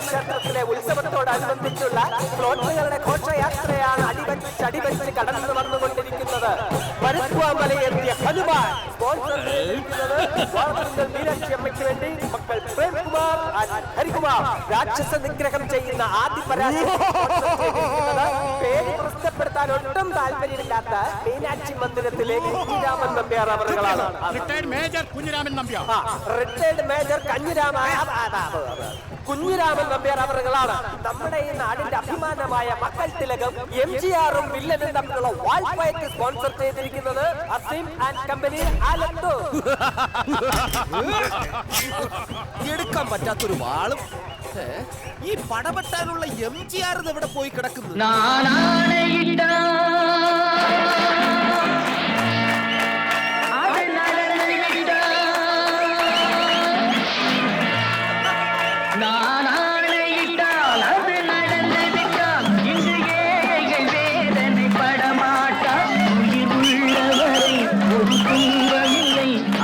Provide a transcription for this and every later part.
ക്ഷേത്രത്തിലെ ഉത്സവത്തോടനുബന്ധിച്ചുള്ള ഫ്ലോട്ടുകളുടെ ഘോഷയാത്രയാണ് അടിവച്ച് കടന്നു വന്നുകൊണ്ടിരിക്കുന്നത്. മരുത്വാമലയെത്തിയ ഹനുമാൻ സ്പോൺസർ ചെയ്തിരിക്കുന്നത് മീനാക്ഷി അമ്മയ്ക്ക് വേണ്ടി മക്കൾ പ്രേംകുമാർ ഹരികുമാർ രാക്ഷസ നിഗ്രഹം ചെയ്യുന്ന ആദ്യ പരാജയം പേര് പ്രസിദ്ധപ്പെടുത്താൻ ഒട്ടും താല്പര്യമില്ലാത്ത മീനാക്ഷി മന്ദിരത്തിലെ കുഞ്ഞിരാമൻ നമ്പ്യാർ അവറുകളാണ്. റിട്ടയർഡ് മേജർ കുഞ്ഞിരാമൻ നമ്പ്യാർ അവറുകളാണ് നമ്മുടെ ഈ നാടിന്റെ അഭിമാനമായ മക്കൾ തിലകം MGR-ഉം വില്ലനും തമ്മിലുള്ള വാൾ ഫൈറ്റ് സ്പോൺസർ ചെയ്തിരിക്കുന്നത് അസീം ആൻഡ് കമ്പനി ആലത്തൂർ. എടുക്കാൻ പറ്റാത്തൊരു വാളും ഈ പടപെട്ടാനുള്ള MGR എവിടെ പോയി കിടക്കുന്നു?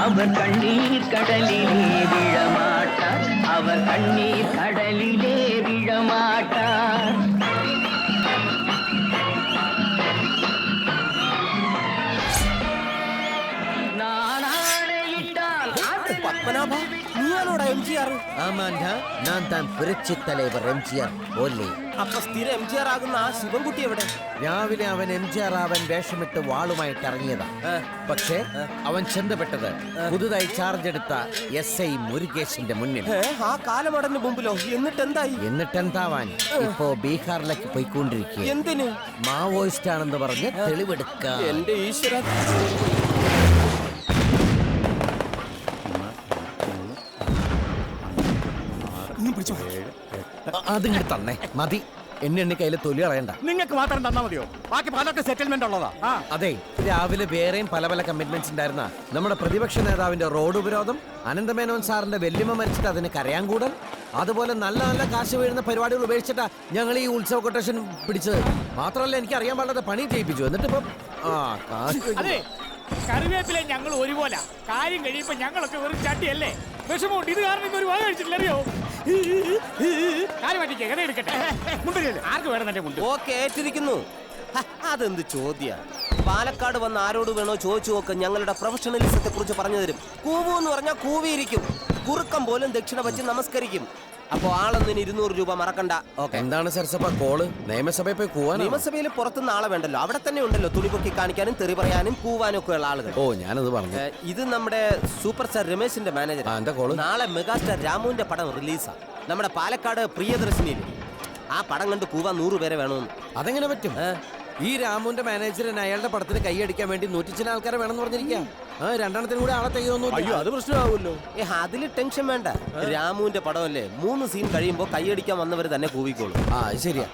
அவர் கண்ணீர் கடலிலே விழமாட்டார், அவர் கண்ணீர் கடலிலே விழமாட்டார். പത്മനാഭ, നീയാണോടാ MGR? ആമാണ്ടാ, ഞാൻ താൻ പുരട്சி தலைவர் MGR ഓല്ലേ. അപ്പൊ സ്ഥിരം MGR ആകുന്ന ആ ശിവൻകുട്ടി എവിടെ? രാവിലെ അവൻ MGR അവൻ വേഷമിട്ട് വാളുമായിട്ട് ഇറങ്ങിയതാ. പക്ഷേ അവൻ ചെന്നപ്പെട്ടത് പുതുതായി ചാർജ് എടുത്ത SI മുരുകേശിന്റെ മുന്നിൽ. ആ കാലമടന്റെ മുമ്പിലോ? എന്നിട്ടെന്താവാൻ ഇപ്പോ ബീഹാറിലേക്ക് പോയിക്കൊണ്ടിരിക്കുക. എന്തിന്? മാവോയിസ്റ്റ് ആണെന്ന് പറഞ്ഞ് തെളിവെടുക്കാം. എന്റെ ഈശ്വര, അതിങ്ങോട്ട് തന്നെ മതി. എന്നെ കയ്യില് തൊലി കളയണ്ട. നിങ്ങൾക്ക് മാത്രം തന്നാ മതിയോ? ബാക്കി പലർക്ക് സെറ്റിൽമെന്റ് ഉള്ളതാ. അതെ, രാവിലെ വേറെയും പല പല കമ്മിറ്റ്മെന്റ്സ് ഉണ്ടായിരുന്ന നമ്മുടെ പ്രതിപക്ഷ നേതാവിന്റെ റോഡ് ഉപരോധം, അനന്തമേനോൻ സാറിന്റെ വെല്ലുമ മരിച്ചിട്ട് അതിന് കരയാൻ കൂടൽ, അതുപോലെ നല്ല നല്ല കാശ് വീഴുന്ന പരിപാടികൾ ഉപേക്ഷിച്ചിട്ടാ ഞങ്ങൾ ഈ ഉത്സവ കൊട്ടേഷൻ പിടിച്ചത്. മാത്രമല്ല എനിക്ക് അറിയാൻ പാടാതെ പണി ചെയ്യിപ്പിച്ചു. എന്നിട്ട് ഇപ്പം കറിവേപ്പിലെ ഞങ്ങൾ ഒരുപോലെ കാര്യം കഴിയുമ്പോ ഞങ്ങളൊക്കെ വെറും ചട്ടിയല്ലേ. വിഷമമുണ്ട്. ഇത് കാരണം ഒരു വായ കഴിച്ചിട്ടില്ല, അറിയോ? ആർക്ക് വേണം എന്റെ മുണ്ട്? ഓക്കെ, ഏറ്റിരിക്കുന്നു. അതെന്ത് ചോദ്യ? പാലക്കാട് വന്ന് ആരോട് വേണോ ചോദിച്ചു നോക്ക്, ഞങ്ങളുടെ പ്രൊഫഷണലിസത്തെ കുറിച്ച് പറഞ്ഞു തരും. കൂവു എന്ന് പറഞ്ഞാൽ കൂവിയിരിക്കും, കുറുക്കം പോലും ദക്ഷിണ വച്ച് നമസ്കരിക്കും. അപ്പൊ ആളൊന്നിന് 200 രൂപ മറക്കണ്ട. എന്താണ് സർസപ്പ കോള്? നിയമസഭയിൽ പോയി കൂവാൻ? നിയമസഭയിൽ പുറത്തുനിന്ന് ആളെ വേണ്ടല്ലോ, അവിടെ തന്നെ ഉണ്ടല്ലോ തുണിപൊക്കി കാണിക്കാനും തെറി പറയാനും കൂവാനും ഒക്കെ ഉള്ള ആളുകൾ. ഓ, ഞാനത് പറഞ്ഞു. ഇത് നമ്മുടെ സൂപ്പർ സ്റ്റാർ രമേശിന്റെ മാനേജർ. നാളെ മെഗാസ്റ്റാർ രാമുവിന്റെ പടം റിലീസാ നമ്മുടെ പാലക്കാട് പ്രിയദർശിനിയിൽ. ആ പടം കണ്ട് കൂവാൻ 100 പേരെ വേണമെന്ന്. അതെങ്ങനെ പറ്റും? ഈ രാമുവിന്റെ മാനേജറിന് അയാളുടെ പടത്തിന് കൈയടിക്കാൻ വേണ്ടി 100 ആൾക്കാരെ വേണമെന്ന് പറഞ്ഞിരിക്കാം. രണ്ടെണ്ണത്തിന് കൂടെ ആളെ തെയ്യൊന്നും. അയ്യോ, അത് പ്രശ്നമാവുമല്ലോ. അതില് ടെൻഷൻ വേണ്ട. രാമുവിന്റെ പടമല്ലേ, 3 സീൻ കഴിയുമ്പോ കൈയടിക്കാൻ വന്നവര് തന്നെ കൂവിക്കോളും. ശരിയാ.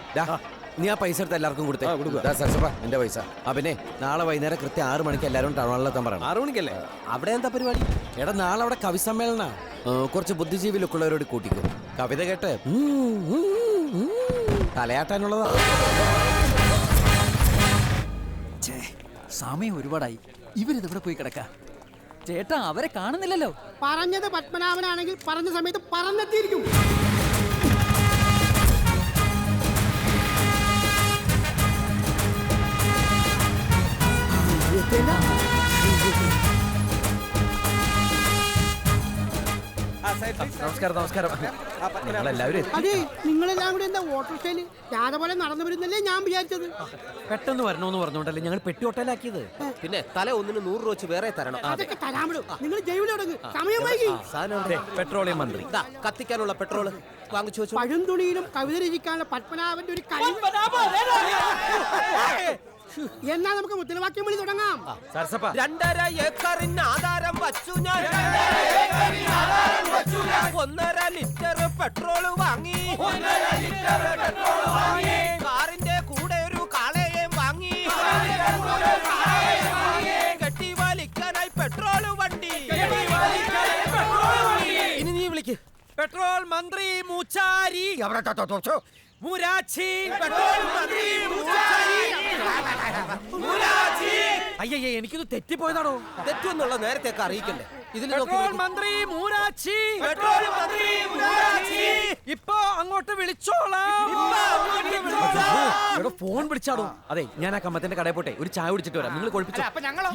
നീ ആ പൈസ എടുത്ത് എല്ലാവർക്കും കൊടുത്തേ. സർസപ്പ എന്റെ പൈസ. പിന്നെ നാളെ വൈകുന്നേരം കൃത്യം 6 മണിക്ക് എല്ലാവരും ടൗൺ ഹാളിലെത്താൻ പറയണം. 6 മണിക്കല്ലേ? അവിടെ എന്താ പരിപാടി? എടാ, നാളെ അവിടെ കവി സമ്മേളന. കുറച്ച് ബുദ്ധിജീവി ലുക്കുള്ളവരോട് കൂട്ടിക്കും. കവിത കേട്ട് തലയാട്ടാനുള്ളതാ. സമയം ഒരുപാടായി. ഇവരിതെവിടെ പോയി കിടക്ക? ചേട്ടാ, അവരെ കാണുന്നില്ലല്ലോ. പറഞ്ഞത് പത്മനാഭനാണെങ്കിൽ പറഞ്ഞ സമയത്ത് പറന്നെത്തിയിരിക്കും. നമസ്കാരം. നമസ്കാരം. അതെ, നിങ്ങളെല്ലാം കൂടി എന്താ ഓട്ടോറിക്ഷയില് രാധ പോലെ നടന്നു വരുന്നല്ലേ ഞാൻ വിചാരിച്ചത്. പെട്ടെന്ന് വരണോന്ന് പറഞ്ഞോണ്ടല്ലേ ഞങ്ങൾ പെട്ടി ഹോട്ടലാക്കിയത്. പിന്നെ തല ഒന്നിന് 100 രൂപ വെച്ച് വേറെ തരണം. അതൊക്കെ തരാമിടും. നിങ്ങൾ ജൈവിൽ തുടങ്ങ്, സമയം വൈകി. പെട്രോളിയം മന്ത്രി കത്തിക്കാനുള്ള പെട്രോള് വാങ്ങിച്ചു വെച്ചു. പഴം തുണിയിലും കവിത രചിക്കാനുള്ള പത്മനാഭന്റെ ഒരു കഴിവ്. എന്നാ നമുക്ക് മുദ്രാവാക്യം വിളി തുടങ്ങാം. 2.5 ഏക്കറിന് ആധാരം വച്ചു ഞാൻ, 1.5 ലിറ്റർ പെട്രോൾ വാങ്ങി, കാറിന്റെ കൂടെ ഒരു കാളയെയും വാങ്ങി, കെട്ടി വലിക്കാനായി പെട്രോൾ വണ്ടി. ഇനി നീ വിളിക്ക്. പെട്രോൾ മന്ത്രി മൂച്ചാരി, മൂരാച്ചി, പെട്രോൾ മന്ത്രി മൂച്ചാരി, മൂരാച്ചി, അയ്യേ എനിക്കിത് തെറ്റിപ്പോയതാണോ? തെറ്റെന്നുള്ള നേരത്തേക്ക് അറിയിക്കണ്ടേ? ഇതിൽ പെട്രോൾ മന്ത്രി മൂരാച്ചി, ഇപ്പൊ അങ്ങോട്ട് വിളിച്ചോളാം. ഫോൺ വിളിച്ചാടോ? അതെ, ഞാൻ ആ കമ്മത്തിന്റെ കടയിൽ പോട്ടെ, ഒരു ചായ കുടിച്ചിട്ട് വരാം. നിങ്ങൾ കൊഴിപ്പിച്ചോ.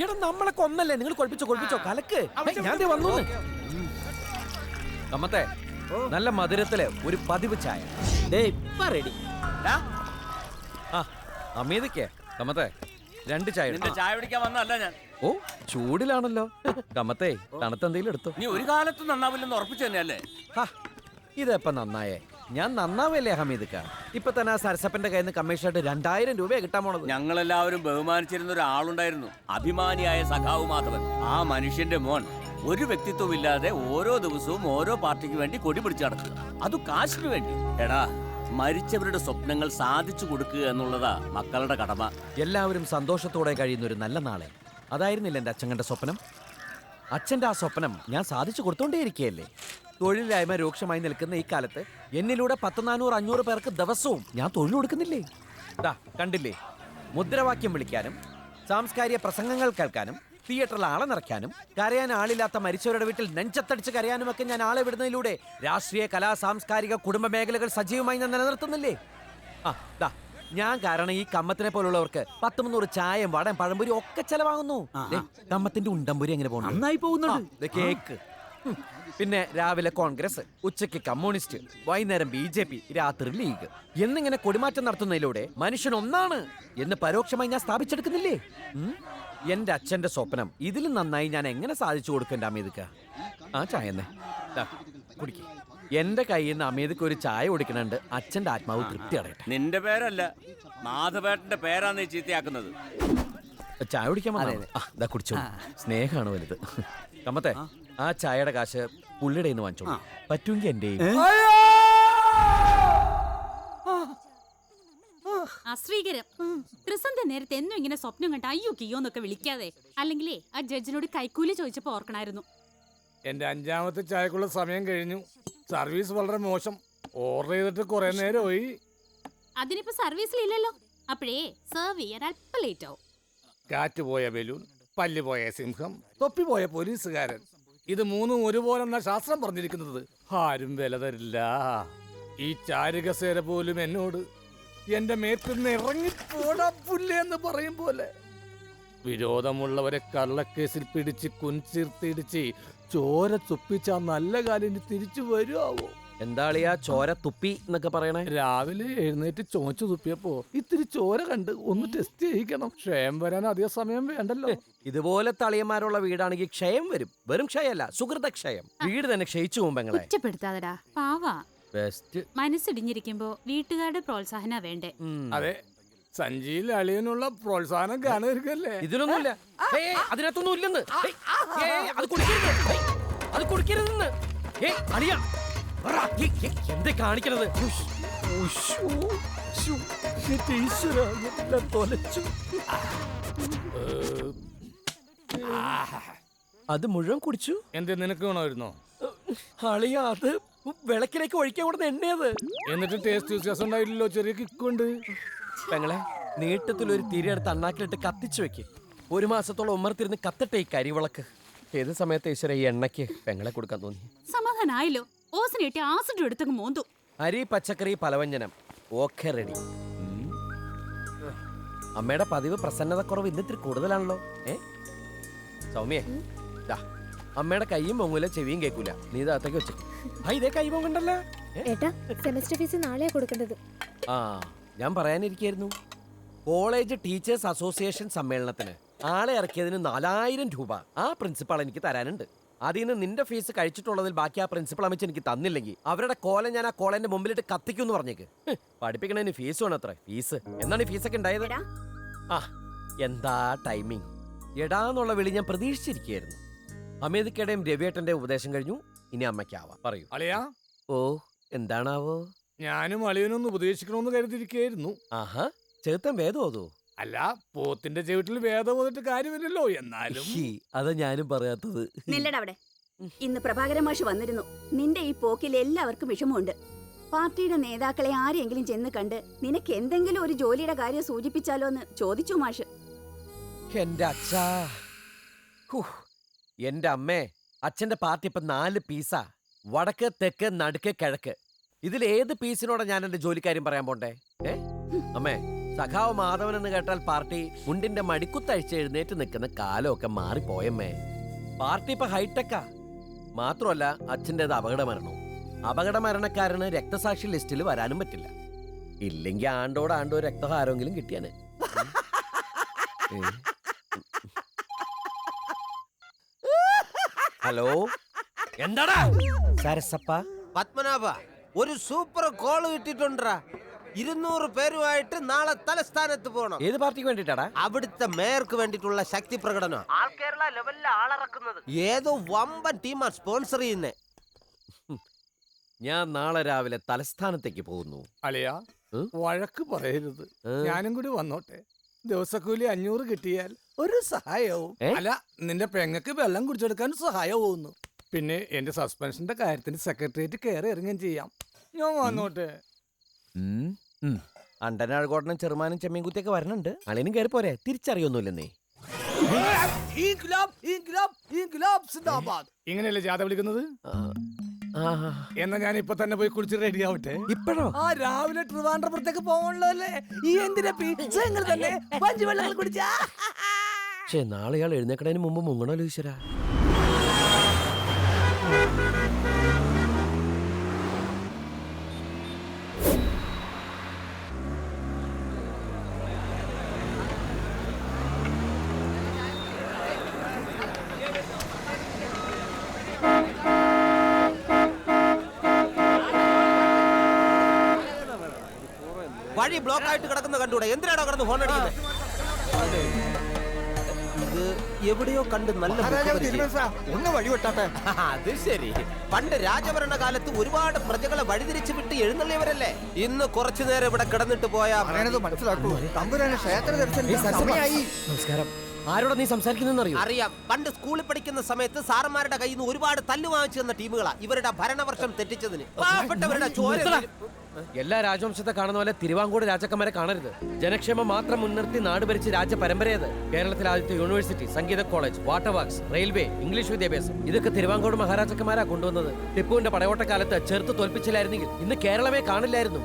എടാ നമ്മളെ കൊന്നല്ലേ, നിങ്ങൾ കൊഴിപ്പിച്ചോ കലക്ക്. ഞാൻ വന്നു. കമ്മത്തെ നല്ല മധുരത്തില് ഒരു പതിവ് ചായ. റെഡി. ആ അമീതയ്ക്ക് കമ്മത്തെ 2 ചായ. ചായ കുടിക്കാൻ വന്നല്ല ഞാൻ. ഓ ചൂടിലാണല്ലോ. കമ്മത്തെ തണുത്തെന്തെങ്കിലും എടുത്തു. നീ ഒരു കാലത്തും നന്നാവില്ലെന്ന് ഉറപ്പിച്ചു തന്നെയല്ലേ? ഇതെപ്പ നന്നായേ? ഞാൻ നന്നാവല്ലേ ഹമീദക്ക? ഇപ്പൊ തന്നെ ആ സരസപ്പന്റെ കയ്യിൽ നിന്ന് കമ്മീഷനായിട്ട് 2000 രൂപ കിട്ടാൻ പോണത്. ഞങ്ങളെല്ലാവരും ബഹുമാനിച്ചിരുന്ന ഒരാളുണ്ടായിരുന്നു, അഭിമാനിയായ സഖാവ് മാധവൻ. ആ മനുഷ്യന്റെ മോൻ ഒരു വ്യക്തിത്വം ഇല്ലാതെ ഓരോ ദിവസവും ഓരോ പാർട്ടിക്ക് വേണ്ടി കൊടി പിടിച്ചു നടക്കുക, അത് കാശിന് വേണ്ടി. എടാ, മരിച്ചവരുടെ സ്വപ്നങ്ങൾ സാധിച്ചു കൊടുക്കുക എന്നുള്ളതാ മക്കളുടെ കടമ. എല്ലാവരും സന്തോഷത്തോടെ കഴിയുന്ന ഒരു നല്ല നാളെ, അതായിരുന്നില്ല എൻ്റെ അച്ഛൻ്റെ സ്വപ്നം. അച്ഛൻ്റെ ആ സ്വപ്നം ഞാൻ സാധിച്ചു കൊടുത്തോണ്ടേയിരിക്കുകയല്ലേ. തൊഴിലില്ലായ്മ രൂക്ഷമായി നിൽക്കുന്ന ഈ കാലത്ത് എന്നിലൂടെ 100-400-500 പേർക്ക് ദിവസവും ഞാൻ തൊഴിൽ കൊടുക്കുന്നില്ലേ? കണ്ടില്ലേ, മുദ്രാവാക്യം വിളിക്കാനും സാംസ്കാരിക പ്രസംഗങ്ങൾ കേൾക്കാനും തിയേറ്ററിൽ ആളെ നിറയ്ക്കാനും കരയാൻ ആളില്ലാത്ത മരിച്ചവരുടെ വീട്ടിൽ നെഞ്ചത്തടിച്ച് കരയാനുമൊക്കെ ഞാൻ ആളെ വിടുന്നതിലൂടെ രാഷ്ട്രീയ കലാ സാംസ്കാരിക കുടുംബ മേഖലകൾ സജീവമായി ഞാൻ നിലനിർത്തുന്നില്ലേ? ഞാൻ കാരണം ഈ കമ്മത്തിനെ പോലുള്ളവർക്ക് 10-300 ചായയും വടയും പഴംപൊരി ഒക്കെ ചെലവാകുന്നു. കമ്മത്തിന്റെ ഉണ്ടംപൊരി എങ്ങനെ പോകുന്നു? നന്നായി പോകുന്നുണ്ട്. കേക്ക്. പിന്നെ രാവിലെ കോൺഗ്രസ്, ഉച്ചയ്ക്ക് കമ്മ്യൂണിസ്റ്റ്, വൈകുന്നേരം BJP, രാത്രി ലീഗ് എന്നിങ്ങനെ കൊടിമാറ്റം നടത്തുന്നതിലൂടെ മനുഷ്യൻ ഒന്നാണ് എന്ന് പരോക്ഷമായി ഞാൻ സ്ഥാപിച്ചെടുക്കുന്നില്ലേ? എന്റെ അച്ഛന്റെ സ്വപ്നം ഇതിലും നന്നായി ഞാൻ എങ്ങനെ സാധിച്ചു കൊടുക്കണ്ട അമീദക്ക? ആ ചായ തന്നെ കുടിക്ക. എന്റെ കയ്യിൽ നിന്ന് അമീദക്ക് ഒരു ചായ കുടിക്കണുണ്ട്. അച്ഛന്റെ ആത്മാവ് തൃപ്തി അടയട്ടെ. നിന്റെ പേരല്ല, മാധവേട്ടന്റെ പേരാണ് നീ ചീത്തയാക്കുന്നത്. ചായ കുടിക്കാൻ വന്നേ കുടിച്ചോ. സ്നേഹമാണ് വലുത്. കമ്മത്തെ ആ ചായയുടെ കാശ് പുള്ളിയുടെ നിന്ന് വാങ്ങിച്ചോളൂ. പറ്റുമെങ്കിൽ എന്റെ അശ്രീകരം. ത്രിസന്ധ നേരത്തെ എന്നും ഇങ്ങനെ സ്വപ്നം കണ്ട അയ്യോ കിയോന്നൊക്കെ വിളിക്കാതെ. അല്ലെങ്കിലേ ആ ജഡ്ജിനോട് കൈക്കൂലി ചോദിച്ചപ്പോ ഓർക്കണായിരുന്നു. എന്റെ 5ാമത്തെ ചായക്കുള്ള സമയം കഴിഞ്ഞു. സർവീസ് വളരെ മോശം. ഓർഡർ ചെയ്തിട്ട് കുറെ നേരമായി. അതിനിപ്പോ സർവീസിലില്ലല്ലോ. അപ്പോഴേ സെർവ് ചെയ്യാൻ അല്പം ലേറ്റ് ആവും. കാറ്റ് പോയ ബലൂൺ, പല്ല് പോയ സിംഹം, തൊപ്പി പോയ പോലീസുകാരൻ, ഇത് 3 ഒരുപോലെന്ന ശാസ്ത്രം പറഞ്ഞിരിക്കുന്നത്. ആരും വില തരില്ല. ഈ ചാരുകസേര പോലും എന്നോട് എന്റെ മേത്തുനിന്ന് ഇറങ്ങിപ്പോടാ പുല്ലെന്ന് പറയും പോലെ. വിരോധമുള്ളവരെ കള്ളക്കേസിൽ പിടിച്ച് കുൻചിർത്തിടിച്ച് ചോര തുപ്പിച്ച നല്ല കാലിന് തിരിച്ചു വരുവോ? എന്താളിയാ ചോര തുപ്പി എന്നൊക്കെ പറയണേ? രാവിലെ എഴുന്നേറ്റ് ചോച്ചു തുപ്പിയപ്പോ ഇത്തിരി ചോര കണ്ട് ഒന്ന് ടെസ്റ്റ് ചെയ്യിക്കണം. ക്ഷയം വരാൻ അധിക സമയം വേണ്ടല്ലോ. ഇതുപോലെ തളിയന്മാരുള്ള വീടാണെങ്കിൽ ക്ഷയം വരും. വെറും ക്ഷയമല്ല, സുഹൃതക്ഷയം. വീട് തന്നെ ക്ഷയിച്ചു പോകുമ്പോ കുറ്റപ്പെടുത്താതെടാ, പാവാ. ബെസ്റ്റ്. മനസ്സിടിഞ്ഞിരിക്കുമ്പോ വീട്ടുകാരുടെ പ്രോത്സാഹന വേണ്ടേ? അതെ, സഞ്ജിയിൽ അളിയനുള്ള പ്രോത്സാഹനം കാണുകയല്ലേ? ഇതിലൊന്നുമില്ല, അതിനകത്തൊന്നും ഇല്ലെന്ന്. അത് കുടിക്കരുതെന്ന്. എന്തേ കാണിക്കണത്? അത് മുഴുവൻ കുടിച്ചു. എന്ത് നിനക്ക് വേണമായിരുന്നോ? അളിയ അത് വിളക്കിലേക്ക് ഒഴിക്കാൻ കൊടുത്ത എണ്ണയത്. എന്നിട്ട് ടേസ്റ്റ് വ്യത്യാസം ഉണ്ടായില്ലല്ലോ. ചെറിയ കിക്കുണ്ട്. പെങ്ങളെ, നീട്ടത്തിലൊരു തിരിയെടുത്ത് അണ്ണാക്കിലിട്ട് കത്തിച്ചു വെക്ക്. 1 മാസത്തോളം ഉമ്മർത്തിരുന്ന് കത്തട്ടെ ഈ കരിവിളക്ക്. ഏത് സമയത്ത് ഈശ്വര ഈ എണ്ണയ്ക്ക് പെങ്ങളെ കൊടുക്കാൻ തോന്നി? സമാധാനായല്ലോ. ഓസിന് കിട്ടിയ ആസിഡ് എടുത്തങ്ങ് മോന്തു. അരി, പച്ചക്കറി, പലവ്യഞ്ജനം ഒക്കെ റെഡി. അമ്മയുടെ പതിവ് പ്രസന്നതക്കുറവ് ഇന്നിത്തിരി കൂടുതലാണല്ലോ. സൗമ്യേ, അമ്മയുടെ കൈയും പൊങ്ങൂല, ചെവിയും കേൾക്കൂല. നീ ഇതകത്തേക്ക് വെച്ചു. ഇതേ കൈ പൊങ്ങണ്ടല്ലോ. സെമസ്റ്റർ ഫീസ് നാളെയാ കൊടുക്കേണ്ടത്. ഞാൻ പറയാനിരിക്കായിരുന്നു. കോളേജ് ടീച്ചേഴ്സ് അസോസിയേഷൻ സമ്മേളനത്തിന് ആളെ ഇറക്കിയതിന് 4000 രൂപ ആ പ്രിൻസിപ്പാൾ എനിക്ക് തരാനുണ്ട്. അതിൽ നിന്ന് നിന്റെ ഫീസ് കഴിച്ചിട്ടുള്ളതിൽ ബാക്കി ആ പ്രിൻസിപ്പൾ അമിച്ച് എനിക്ക് തന്നില്ലെങ്കിൽ അവരുടെ കോലം ഞാൻ ആ കോളേജിന്റെ മുമ്പിലിട്ട് കത്തിക്കും എന്ന് പറഞ്ഞേക്ക്. പഠിപ്പിക്കണതിന് ഫീസ് വേണം. അത്ര ഫീസ് എന്നാണ് ഈ ഫീസൊക്കെ ഉണ്ടായത്. എന്താ ടൈമിങ്. എടാന്നുള്ള വിളി ഞാൻ പ്രതീക്ഷിച്ചിരിക്കുകയായിരുന്നു. അമേദിക്കയുടെയും രവിയേട്ടന്റെ ഉപദേശം കഴിഞ്ഞു. ഇനി അമ്മയ്ക്കാവാം. പറയൂ അളിയാ. ഓ, എന്താണാവോ? ഞാനും അളിയനൊന്ന് ഉപദേശിക്കണമെന്ന് കരുതിയിരിക്കുകയായിരുന്നു. ആഹാ, ചേർത്തൻ വേദം ഓതോ? അല്ല, പോത്തിന്റെ ചെവിട്ടിൽ വേദം ഓതിട്ട് കാര്യമില്ലല്ലോ. എന്നാലും അതാ ഞാനും പറയാത്തത്. നില്ലടവിടെ. ഇന്ന് പ്രഭാകരൻ മാഷ് വന്നിരുന്നു. നിന്റെ ഈ പോക്കിൽ എല്ലാവർക്കും വിഷമമുണ്ട്. പാർട്ടിയുടെ നേതാക്കളെ ആരെങ്കിലും ചെന്ന് കണ്ട് നിനക്ക് എന്തെങ്കിലും ഒരു ജോലിയുടെ കാര്യം സൂചിപ്പിച്ചാലോ എന്ന് ചോദിച്ചു മാഷ്. എന്റെ അച്ഛാ, എന്റെ അമ്മേ, അച്ഛന്റെ പാർട്ടി ഇപ്പൊ 4 പീസാ. വടക്ക്, തെക്ക്, നടുക്ക്, കിഴക്ക്. ഇതിൽ ഏത് പീസിനോടെ ഞാൻ എന്റെ ജോലിക്കാര്യം പറയാൻ പോണ്ടേ? അമ്മേ, സഖാവ് മാധവൻ എന്ന് കേട്ടാൽ പാർട്ടി മുണ്ടിന്റെ മടിക്കുത്തഴിച്ച് എഴുന്നേറ്റ് നിൽക്കുന്ന കാലമൊക്കെ മാറിപ്പോയമ്മേ. പാർട്ടി ഇപ്പൊ ഹൈടെക്കാ. മാത്രമല്ല അച്ഛൻ്റെത് അപകടമരണവും. അപകടമരണക്കാരന് രക്തസാക്ഷി ലിസ്റ്റിൽ വരാനും പറ്റില്ല. ഇല്ലെങ്കിൽ ആണ്ടോടാണ്ടോ രക്തഹാരെങ്കിലും കിട്ടിയാന്. ഹലോ, എന്താടാ സരസപ്പ? പത്മനാഭ, ഒരു സൂപ്പർ കോള് കിട്ടിട്ടുണ്ടാ. 200 പേരുമായിട്ട് നാളെ തലസ്ഥാനത്ത് പോണം. ഏത് പാർട്ടിക്ക് വേണ്ടിട്ടാടാ? അവിടുത്തെ മേയർക്ക് വേണ്ടിയിട്ടുള്ള ശക്തി പ്രകടനം. ആൾ കേരള ലെവലിൽ ആളിറക്കുന്നത്. ഏതോ വമ്പൻ ടീമാ സ്പോൺസർ ചെയ്യുന്നേ. ഞാൻ നാളെ രാവിലെ തലസ്ഥാനത്തേക്ക് പോകുന്നു. അളിയ, വഴക്ക് പറയരുത്. ഞാനും കൂടി വന്നോട്ടെ. ദിവസക്കൂലി 500 കിട്ടിയാൽ ഒരു സഹായവും. അല്ല, നിന്റെ പെങ്ങക്ക് വെള്ളം കുടിച്ചെടുക്കാൻ സഹായമാവുന്നു. പിന്നെ എന്റെ സസ്പെൻഷന്റെ കാര്യത്തിന് സെക്രട്ടേറിയറ്റ് കയറി ഇറങ്ങുകയും ചെയ്യാം. ഞാൻ വന്നോട്ടെ. അണ്ടനാഴ്കോട്ടനും ചെറുമാനും ചെമ്മീൻകുത്തിയൊക്കെ വരണുണ്ട്. അളിനും കയറി പോരെ, തിരിച്ചറിയൊന്നുമില്ലെന്നേ. ഇങ്ങനെയല്ലേ ജാഥ വിളിക്കുന്നത്? എന്നാ ഞാൻ ഇപ്പൊ തന്നെ പോയി കുളിച്ച് റെഡി ആവട്ടെ. ഇപ്പോഴോ? ആ, രാവിലെ ട്രിവാൻഡ്രപുരത്തേക്ക് പോകണല്ലേ. ഈ എന്തിനാ തന്നെ പഞ്ചുവെള്ളങ്ങൾ കുടിച്ചാ? പക്ഷേ നാളെ ഇയാൾ എഴുന്നേക്കണതിന് മുമ്പ് മുങ്ങണല്ലോ ഈശ്വര. വഴി ബ്ലോക്ക് ആയിട്ട് കിടക്കുന്ന കണ്ടൂടെ? എന്തിനാണോ കിടന്ന് ഫോൺ അടിക്കുന്നത്? ഇത് എവിടെയോ കണ്ട് നല്ല ഒന്ന് വഴിവിട്ടാട്ടെ. അത് ശരി. പണ്ട് രാജഭരണ കാലത്ത് ഒരുപാട് പ്രജകളെ വഴിതിരിച്ചു വിട്ട് എഴുന്നള്ളിയവരല്ലേ. ഇന്ന് കുറച്ചു നേരം ഇവിടെ കിടന്നിട്ട് പോയാ മനസ്സിലാക്കൂ. തമ്പുരാനെ ക്ഷേത്ര ദർശനമായി. നമസ്കാരം. ആരോടാ നീ സംസാരിക്കുന്നറിയോ? അറിയാം. പണ്ട് സ്കൂളിൽ പഠിക്കുന്ന സമയത്ത് സാറന്മാരുടെ കയ്യിൽ നിന്ന് ഒരുപാട് തല്ലു വാങ്ങിച്ചു തന്ന ടീമുകളാ ഇവരുടെ ഭരണവർഷം തെറ്റിച്ചതിന്. പാവപ്പെട്ടവരുടെ ചോര. എല്ലാ രാജവംശത്തെ കാണുന്ന പോലെ തിരുവാങ്കൂട് രാജാക്കന്മാരെ കാണരുത്. ജനക്ഷേമം മാത്രം മുൻനിർത്തി നാട് ഭരിച്ച് രാജ്യപരമ്പരയത്. കേരളത്തിലെ ആദ്യത്തെ യൂണിവേഴ്സിറ്റി, സംഗീത college, water works, railway, English വിദ്യാഭ്യാസം, ഇതൊക്കെ തിരുവാങ്കൂട് മഹാരാജാക്കന്മാരാ കൊണ്ടുവന്നത്. ടിപ്പുവിന്റെ പടയോട്ടക്കാലത്ത് ചെറുത്ത് തോൽപ്പിച്ചില്ലായിരുന്നെങ്കിൽ ഇന്ന് കേരളമേ കാണില്ലായിരുന്നു.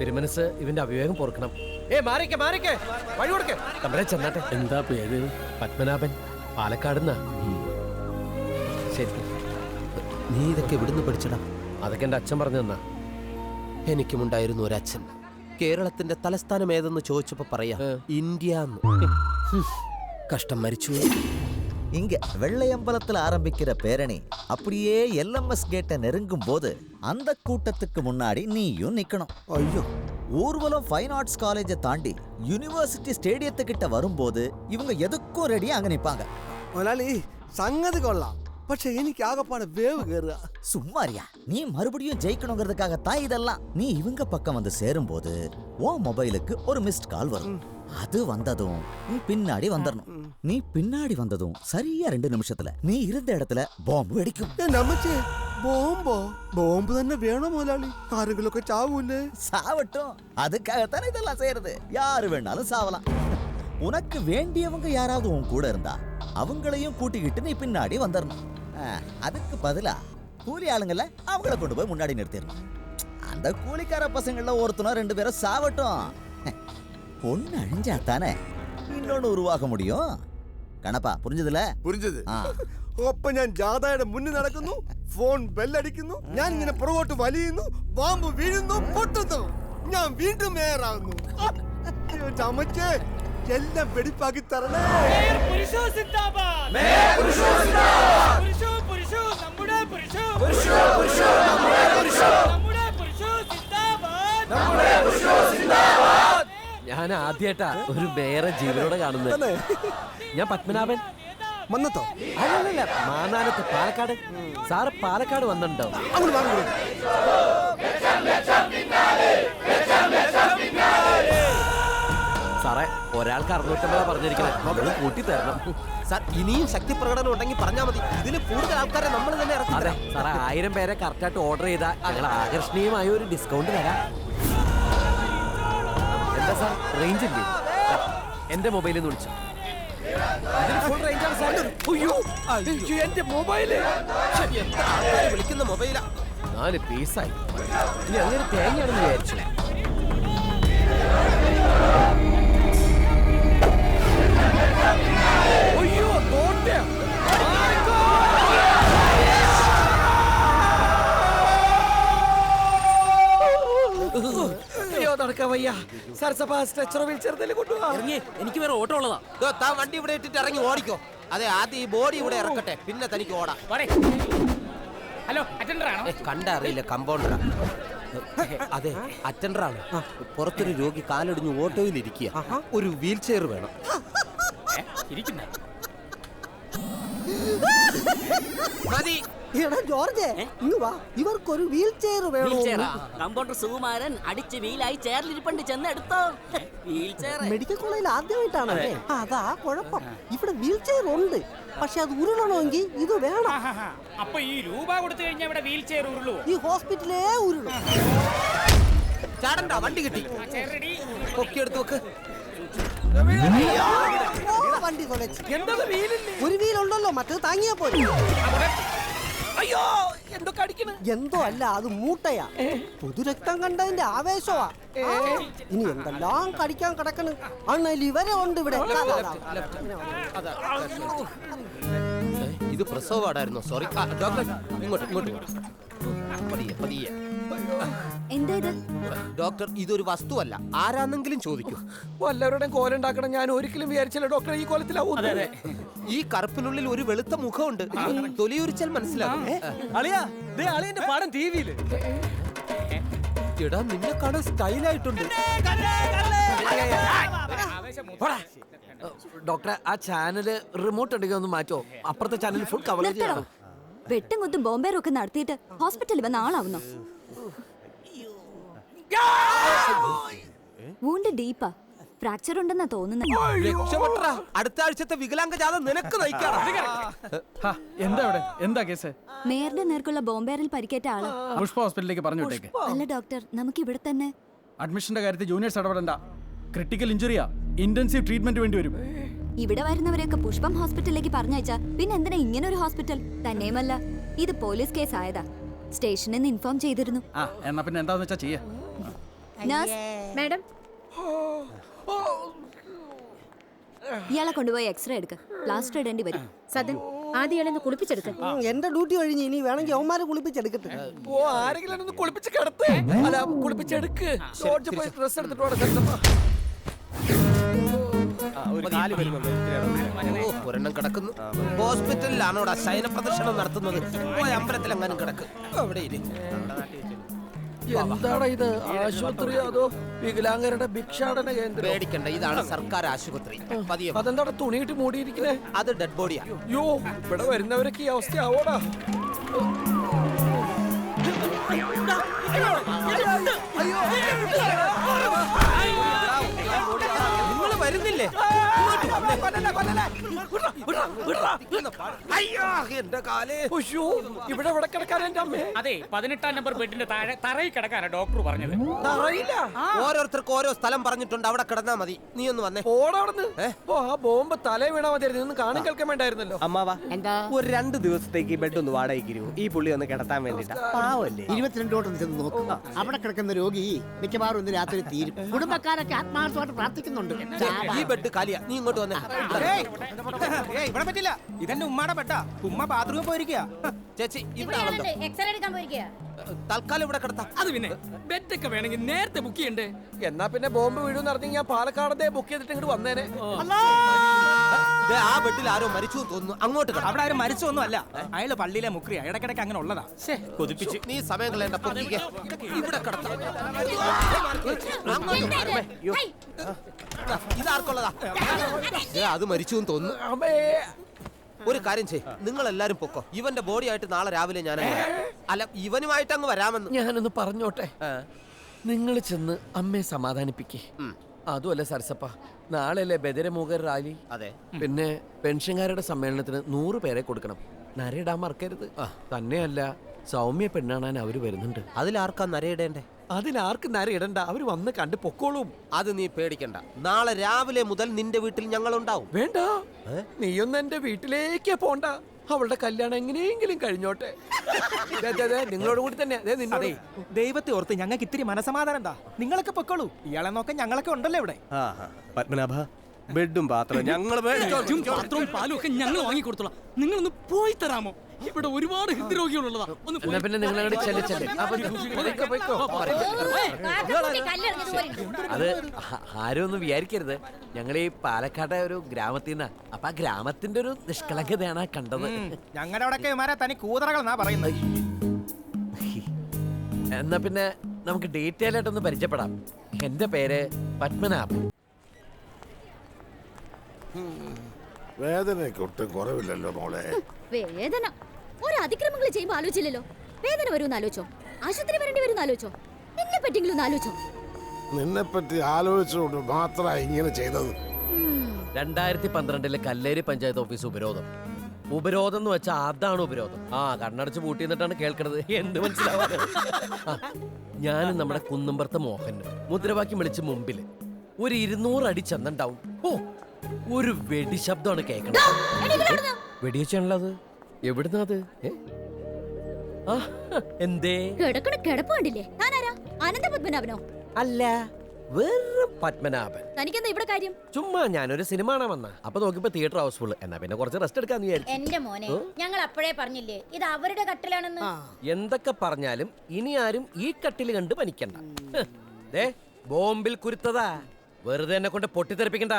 തിരുമനസ് ഇവന്റെ അവിവേകം പൊറുക്കണം. മാറിക്കേ വഴി കൊടുക്കേ. തമ്പുരാൻ ചെന്നാട്ടെ. എന്താ പേര്? പത്മനാഭൻ, പാലക്കാടുന്നാ. ശരി. നീ ഇതൊക്കെ എവിടുന്ന് പഠിച്ചടാ? അതൊക്കെ എന്റെ അച്ഛൻ പറഞ്ഞു തന്നാ. എനിക്കുമുണ്ടായിരുന്നു ഒരച്ഛൻ. കേരളത്തിന്റെ തലസ്ഥാനം ഏതെന്ന് ചോദിച്ചപ്പോ പറയാ ഇന്ത്യ. കഷ്ടം, മരിച്ചു. இங்க வெள்ளையம்பலத்தில் ஆரம்பிக்கிற பேரணி அப்படியே LMS கேட்டை நெருங்கும் போது அந்த கூட்டத்துக்கு முன்னாடி நீயும் நிக்கணும். ஐயோ, ஊர்வலம் ஃபைன் ஆர்ட்ஸ் காலேஜை தாண்டி யூனிவர்சிட்டி ஸ்டேடியத்துக்கிட்ட வரும்போது இவங்க எதுக்கும் ரெடியா அங்க நிப்பாங்க. முதலாளி, சங்கதி கொள்ளலாம். പക്ഷെ എനിക്ക് ആകപ്പാടെ വേവ് കേറുക. சும்மாரியா, நீ மறுபடியும் ஜெயிக்கணுங்கிறதுக்காகத்தான் இதெல்லாம். நீ இவங்க பக்கம் வந்து சேரும்போது உன் மொபைலுக்கு ஒரு மிஸ்ட் கால் வரும். அது வந்ததும் நீ பின்னாடி வந்துடணும். நீ பின்னாடி வந்ததும் சரியா 2 நிமிஷத்துல நீ இருந்த இடத்துல பாம்பு வெடிக்கும். നമ്മച്ചേ, ബോംബോ? ബോംബ് തന്നെ വേണോ മുതലാളി? ആരെങ്കിലുമൊക്കെ ചാവൂല്ലേ? சாவட்டும், அதுக்காகத்தானே இதெல்லாம் செய்யறது. யாரு வேணாலும் சாவலாம். உனக்கு வேண்டியவங்க யாராவது உன் கூட இருந்தா அவங்களையும் கூட்டிக்கிட்டு நீ பின்னாடி வந்துடணும். அதுக்கு பதிலா கூலி ஆளுங்கள்ல அவங்கள கொண்டு போய் முன்னாடி நிறுத்திடணும். அந்த கூலிக்கார பசங்கள ஒருத்தனோ 2 பேரும் சாவட்டும். ஒன்னு அழிஞ்சா தானே இன்னொன்னு உருவாக்க முடியும். കണപ്പാ, പുരിഞ്ഞതില്ല? പുരിഞ്ഞത്. ഒപ്പം ഞാൻ ജാഥയുടെ മുന്നിൽ നടക്കുന്നു, ഫോൺ ബെല്ലടിക്കുന്നു, ഞാൻ ഇങ്ങനെ പുറകോട്ട് വലിയുന്നു, ബോംബ് വീഴുന്നു, പൊട്ടുന്നു, ഞാൻ വീണ്ടും മേയറാകുന്നു. ചമച്ചേ, എല്ലാം വെടിപ്പാക്കി തരണേ. ഞാൻ ആദ്യമായിട്ടാ ഒരു വേറെ ജീവനോടെ കാണുന്നത്. ഞാൻ പത്മനാഭൻ. മന്നത്തോ? അല്ലല്ല, മാനാനത്ത്, പാലക്കാട്. സാറ് പാലക്കാട് വന്നിട്ടുണ്ടോ? സാറേ, ഒരാൾക്ക് 650 പറഞ്ഞിരിക്കുന്നത്, കൂട്ടി തരണം. സാർ, ഇനിയും ശക്തി പ്രകടനം ഉണ്ടെങ്കിൽ പറഞ്ഞാൽ മതി. ഇതിൽ കൂടുതൽ ആൾക്കാരെ നമ്മൾ തന്നെ ഇറക്കി. അതെ സാറേ, 1000 പേരെ കറക്റ്റായിട്ട് ഓർഡർ ചെയ്താൽ ഞങ്ങൾ ആകർഷണീയമായ ഒരു ഡിസ്കൗണ്ട് തരാം. എന്താ സാർ, റേഞ്ച് ഇല്ലേ? എന്റെ മൊബൈലിൽ നിന്ന് വിളിച്ചു. എന്റെ മൊബൈല് വിളിക്കുന്ന മൊബൈലാ. 4 പീസായി. ഇനി അങ്ങനെ തേങ്ങയാണെന്ന് വിചാരിച്ചു. അയ്യോ തോട്ടയാ. അയ്യോ നടക്കാൻ വയ്യ. സരസപ്പ സ്ട്രെച്ചർ വീൽ ചെറുതല്ലേ കൊണ്ടുപോവാ. എനിക്ക് വേറെ ഓട്ടോ ഉള്ളതാ. താൻ വണ്ടി ഇവിടെ ഇട്ടിട്ട് ഇറങ്ങി ഓടിക്കോ. അതെ, ആദ്യം ഈ ബോഡി ഇവിടെ ഇറക്കട്ടെ, പിന്നെ തനിക്ക് ഓടാം. ഹലോ അറ്റൻഡർ ആണോ? കണ്ടറിയില്ല, കമ്പൗണ്ടറാ. അതെ, അറ്റൻഡറാണ്. പുറത്തൊരു രോഗി കാലൊടിഞ്ഞ് ഓട്ടോയിൽ ഇരിക്കുക. ഒരു വീൽ ചെയർ വേണം. ഇരിക്കുന്ന മതി. ജോർജ് ഇങ്ങ് വാ, ഇവർക്കൊരു വീൽ ചെയർ വേണോ? കമ്പൗണ്ടർ സുകുമാരൻ അടിച്ച് വീലായി ചെയറിലിരിപ്പണ്ട് ചെന്ന് എടുത്തോ. വീൽ ചെയർ മെഡിക്കൽ കോളേജിൽ ആദ്യമായിട്ടാണല്ലേ? അതാ കുഴപ്പം. ഇവിടെ വീൽ ചെയർ ഉണ്ട്, പക്ഷെ അത് ഉരുളണമെങ്കിൽ ഇത് വേണം. അപ്പൊ ഈ രൂപ കൊടുത്തു കഴിഞ്ഞാൽ ഇവിടെ വീൽ ചെയർ ഉരുളൂ? ഈ ഹോസ്പിറ്റലേ ഉരുളും. ചാടണ്ട, വണ്ടി കിട്ടി. പൊക്കിയെടുത്ത് വെക്ക്. വണ്ടി തുലച്ച്. ഒരു വീലുണ്ടല്ലോ, മറ്റത് താങ്ങിയാ പോലെ. അയ്യോ എന്തോ കടിക്കണ്. എന്തോ അല്ല, അത് മൂട്ടയാ. പൊതുരക്തം കണ്ടതിന്റെ ആവേശമാ. ഇനി എന്തെല്ലാം കടിക്കാൻ കിടക്കണ്. അണ്ണൽ ഇവരെ ഉണ്ട് ഇവിടെ. ഇത് പ്രസവ വാർഡായിരുന്നോ? സോറി ഡോക്ടർ, ഇങ്ങോട്ട് ഇങ്ങോട്ട് പതിയെ പതിയെ. എന്താ ഇത്? ഡോക്ടർ, ഇതൊരു വസ്തുവല്ല, ആരാന്നെങ്കിലും ചോദിക്കൂ. വല്ലവരുടെയും കോലുണ്ടാക്കണം. ഞാൻ ഒരിക്കലും വിചാരിച്ചില്ല ഡോക്ടർ ഈ കോലത്തിലാവൂ. ഈ കറുപ്പിനുള്ളിൽ ഒരു വെളുത്ത മുഖമുണ്ട്. തൊലിയുരിച്ചാൽ മനസ്സിലാകും. പാടം ടിവിയില്. എടാ, നിന്നെ കാണാൻ സ്റ്റൈലായിട്ടുണ്ട്. ഡോക്ടറെ, ആ ചാനല് റിമോട്ട് ഉണ്ടെങ്കിൽ ഒന്ന് മാറ്റോ. അപ്പുറത്തെ ചാനൽ ഫുൾ കവറേജ് ചെയ്യണം. വെട്ടും കുത്തും ബോംബേറൊക്കെ നടത്തിയിട്ട് ഹോസ്പിറ്റലിൽ വന്ന ആളാവുന്നു. വൂണ്ട് ഡീപ്പാ, ഫ്രാക്ചർ ഉണ്ടെന്നാ തോന്നുന്നത്. രക്ഷപ്പെട്ടടാ, അടുത്ത ആഴ്ചത്തെ വികലാംഗ ജാഥ നിനക്ക് നയിക്കാം. എന്താ അവിടെ? എന്താ കേസ്? മേയറുടെ നേർക്കുള്ള ബോംബേറിൽ പരിക്കേറ്റ ആള് പുഷ്പ ഹോസ്പിറ്റലിലേക്ക് പറഞ്ഞു വിട്ടേക്ക്. അല്ല ഡോക്ടർ, നമുക്ക് ഇവിടെ തന്നെ. അഡ്മിഷന്റെ കാര്യത്തിൽ ജൂനിയേഴ്സ് ഇടപെടണ്ട. ക്രിട്ടിക്കൽ ഇഞ്ചുറിയാ, ഇന്റൻസീവ് ട്രീറ്റ്മെന്റ് വേണ്ടി വരും. ഇവിടെ വരുന്നവരെയൊക്കെ പുഷ്പം ഹോസ്പിറ്റലിലേക്ക് പറഞ്ഞയച്ചാ പിന്നെ എന്തിനാ ഇങ്ങനെ ഒരു ഹോസ്പിറ്റൽ? തന്നെയുമല്ല, ഇത് പോലീസ് കേസ് ആയതാ. സ്റ്റേഷനിൽ നിന്ന് ഇൻഫോം ചെയ്തിരുന്നു. എന്നാ പിന്നെ എന്താന്ന് വെച്ചാ ചെയ്യാ. മാഡം, ഇയാളെ കൊണ്ടുപോയി എക്സ്റേ എടുക്ക. പ്ലാസ്റ്റർ ഇടേണ്ടി വരും. സദൻ ആദ്യം ഇയാളെ കുളിപ്പിച്ചെടുക്ക. എന്റെ ഡ്യൂട്ടി കഴിഞ്ഞ് ഇനി വേണമെങ്കിൽ അവന്മാരെ കുളിപ്പിച്ചെടുക്കട്ടെ. ഓ, ആരെങ്കിലും ഒന്ന് കുളിപ്പിച്ച് കിടത്ത്. അല്ല, കുളിപ്പിച്ചെടുക്ക്. ജോർജ് പോയി ഡ്രസ് എടുത്തിട്ട് വേണം സരസപ്പ. ഒരെണ്ണം കിടക്കുന്നു. ഹോസ്പിറ്റലിലാണോടാ ശയന പ്രദർശനം നടത്തുന്നത്? പോയി അമ്പലത്തിൽ എങ്ങാനും കിടക്ക്. അവിടെ ഇരി. എന്താണ് ഇത്? ആശുപത്രി അതോ വികലാംഗരുടെ ഭിക്ഷാടന കേന്ദ്രം? പേടിക്കണ്ട, ഇതാണ് സർക്കാർ ആശുപത്രി. പതിയെ. അതെന്താണ് തുണിയിട്ട് മൂടിയിരിക്കുന്നേ? അത് ഡെഡ് ബോഡിയാ. യോ, ഇവിടെ വരുന്നവരൊക്കെ ഈ അവസ്ഥയാവോടാ. നിങ്ങൾ വരുന്നില്ലേ? അയ്യോ, എന്റെ കാല്. ഇവിടെ ഇവിടെ കിടക്കാൻ എന്റെ അമ്മേ. അതെ, 18-ാം നമ്പർ ബെഡിന്റെ താഴെ തറയിൽ കിടക്കാനാ ഡോക്ടർ പറഞ്ഞത്. ഓരോരുത്തർക്ക് ഓരോ സ്ഥലം പറഞ്ഞിട്ടുണ്ട്, അവിടെ കിടന്നാ മതി. നീ ഒന്ന് വന്നേ. ഓടവിടുന്ന്. ഓ, ആ ബോംബ് തലേ വീണാ മതിയായിരുന്നു. ഇന്ന് കാണാൻ കേൾക്കാൻ വേണ്ടായിരുന്നല്ലോ. അമ്മാവാ, എന്താ? ഒരു 2 ദിവസത്തേക്ക് ബെഡ് ഒന്ന് വാടകയ്ക്ക് ഈ പുള്ളി ഒന്ന് കിടത്താൻ വേണ്ടിട്ടാ. പാവല്ലേ? 22 ചെന്ന് നോക്കുക. അവിടെ കിടക്കുന്ന രോഗി മിക്കവാറും ഇന്ന് രാത്രി തീരും. കുടുംബക്കാരൊക്കെ ആത്മാർത്ഥമായിട്ട് പ്രാർത്ഥിക്കുന്നുണ്ട്. ഈ ബെഡ് കാലിയാ. നീ ഇങ്ങോട്ട് വന്നേ. ഇവിടെ പറ്റില്ല, ഇതെന്റെ ഉമ്മയുടെ ബെഡാ. ഉമ്മ ബാത്റൂമിൽ പോയിരിക്കുക. ചേച്ചി, ഇവിടെ ആണല്ലോ. തൽക്കാലം ഇവിടെ കിടത്താം. അത് പിന്നെ ബെഡൊക്കെ വേണമെങ്കിൽ നേരത്തെ ബുക്ക് ചെയ്യണ്ടേ? എന്നാ പിന്നെ ബോംബ് വീഴും നടത്തി ഞാൻ പാലക്കാടത്തെ ബുക്ക് ചെയ്തിട്ട് ഇങ്ങോട്ട് വന്നേനെ. ആ ബെഡിൽ ആരോ മരിച്ചു തോന്നുന്നു. അങ്ങോട്ട് അവിടെ ആരും മരിച്ചൊന്നും അല്ല, അയാള് പള്ളിയിലെ മുക്രിയ. ഇടക്കിടക്ക് അങ്ങനെ ഉള്ളതാ. കൊതിപ്പിച്ചു. നീ സമയം കളയണ്ട, പൊക്കിക്ക്. ഇവിടെ കിടത്താം. ഇതാർക്കുള്ളതാ? അത് മരിച്ചു എന്ന് തോന്നുന്നു. ഒരു കാര്യം ചെയ്, നിങ്ങൾ എല്ലാരും പൊക്കോ. ഇവന്റെ ബോഡി ആയിട്ട് നാളെ രാവിലെ ഞാൻ അല്ല, ഇവനുമായിട്ട് അങ്ങ് വരാമെന്ന്. ഞാനൊന്ന് പറഞ്ഞോട്ടെ. നിങ്ങൾ ചെന്ന് അമ്മയെ സമാധാനിപ്പിക്കേ. അതുമല്ല സരസപ്പ, നാളെയല്ലേ ബദിരമുഖർ റാലി. അതെ. പിന്നെ പെൻഷൻകാരുടെ സമ്മേളനത്തിന് 100 പേരെ കൊടുക്കണം. നരയിടാൻ മറക്കരുത്. തന്നെയല്ല, സൗമ്യ പെണ്ണാണാൻ അവര് വരുന്നുണ്ട്. അതിലാർക്കാ നരയിടേണ്ടേ? അതിനാർക്കും നേരം ഇടണ്ട, അവര് വന്ന് കണ്ട് പൊക്കോളും. അത് നീ പേടിക്കണ്ട. നാളെ രാവിലെ മുതൽ നിന്റെ വീട്ടിൽ ഞങ്ങൾ ഉണ്ടാവും. വേണ്ട, നീയൊന്നും എന്റെ വീട്ടിലേക്കേ പോണ്ട. അവളുടെ കല്യാണം എങ്ങനെയെങ്കിലും കഴിഞ്ഞോട്ടെ. നിങ്ങളോട് കൂടി തന്നെ. അതെ, ദൈവത്തെ ഓർത്ത് ഞങ്ങൾക്ക് ഇത്തിരി മനസമാധാനം എന്താ. നിങ്ങളൊക്കെ പൊക്കോളൂ, ഇയാളെ നോക്കാൻ ഞങ്ങളൊക്കെ ഉണ്ടല്ലോ ഇവിടെ. പത്മനാഭ, ബെഡും പാത്രം ഞങ്ങൾ പാത്രവും പാലും ഒക്കെ ഞങ്ങൾ വാങ്ങിക്കൊടുത്തോളാം. നിങ്ങളൊന്ന് പോയി തരാമോ? ഇവിടെ ഒരുപാട് ഹൃദ്രോഗികളുള്ളതാ. പിന്നെ നിങ്ങൾ അത് ആരും ഒന്നും വിചാരിക്കരുത്. ഞങ്ങൾ ഈ പാലക്കാട്ടെ ഒരു ഗ്രാമത്തിൽ നിന്നാ. അപ്പൊ ആ ഗ്രാമത്തിന്റെ ഒരു നിഷ്കളങ്കതയാണ് കണ്ടത്. ഞങ്ങളുടെ അവിടെ തനി കൂതറകൾ എന്നാ പറയുന്നത്. എന്നാ പിന്നെ നമുക്ക് ഡീറ്റെയിൽ ആയിട്ടൊന്ന് പരിചയപ്പെടാം. എന്റെ പേര് പത്മനാഭൻ. വേദനയ്ക്ക് ഒട്ടും കുറവില്ലല്ലോ മോളെ. വേദന ഒരു അതിക്രമങ്ങൾ ചെയ്യുമ്പോ ആലോചിച്ചില്ലല്ലോ. വേദന വരുമെന്ന് ആലോചിച്ചോ? ആശുപത്രി വരേണ്ടി വരുമെന്ന് ആലോചിച്ചോ? എന്നെ പറ്റിയെങ്കിലും ഒന്ന് ആലോചിച്ചോ? നിന്നെ പറ്റി ആലോചിച്ചുകൊണ്ട് മാത്രമാണ് ഇങ്ങനെ ചെയ്തത്. 2012 കല്ലേരി പഞ്ചായത്ത് ഓഫീസ് ഉപരോധം. ഉപരോധം എന്ന് വെച്ചാൽ അതാണ് ഉപരോധം. കണ്ണടച്ച് പൂട്ടി നിന്നിട്ടാണ് കേൾക്കണത്. എന്ത് മനസ്സിലാവാതെ. ഞാനും നമ്മുടെ കുന്നുംപുറത്തെ മോഹനും മുദ്രാവാക്യം വിളിച്ച് മുമ്പില് ഒരു 200 അടി ചെന്നുണ്ടാവും. ഒരു വെടി ശബ്ദമാണ് കേൾക്കണത്. വെടിവെച്ചാണല്ലോ അത്. എവിടുന്നാ അത്? എന്തേ കിടക്കണ കിടപ്പ് കണ്ടില്ലേ? താനാരാ? അനന്ത പത്മനാഭനോ? അല്ല, വെറും പത്മനാഭൻ. തനിക്കെന്താ ഇവിടെ കാര്യം? ചുമ്മാ ഞാനൊരു സിനിമ കാണാൻ വന്ന. അപ്പൊ നോക്കിയപ്പോ തിയേറ്റർ ഹൗസ്ഫുൾ. എന്നാ പിന്നെ കുറച്ച് റെസ്റ്റ് എടുക്കാന്ന് വിചാരിച്ചു. എന്റെ മോനെ, ഞങ്ങൾ അപ്പോഴേ പറഞ്ഞില്ലേ ഇത് അവരുടെ കട്ടിലാണെന്ന്. എന്തൊക്കെ പറഞ്ഞാലും ഇനി ആരും ഈ കട്ടില് കണ്ട് പനിക്കണ്ട. ബോംബിൽ കുരുത്തതാ. വെറുതെ എന്നെ കൊണ്ട് പൊട്ടിത്തെറിപ്പിക്കണ്ട.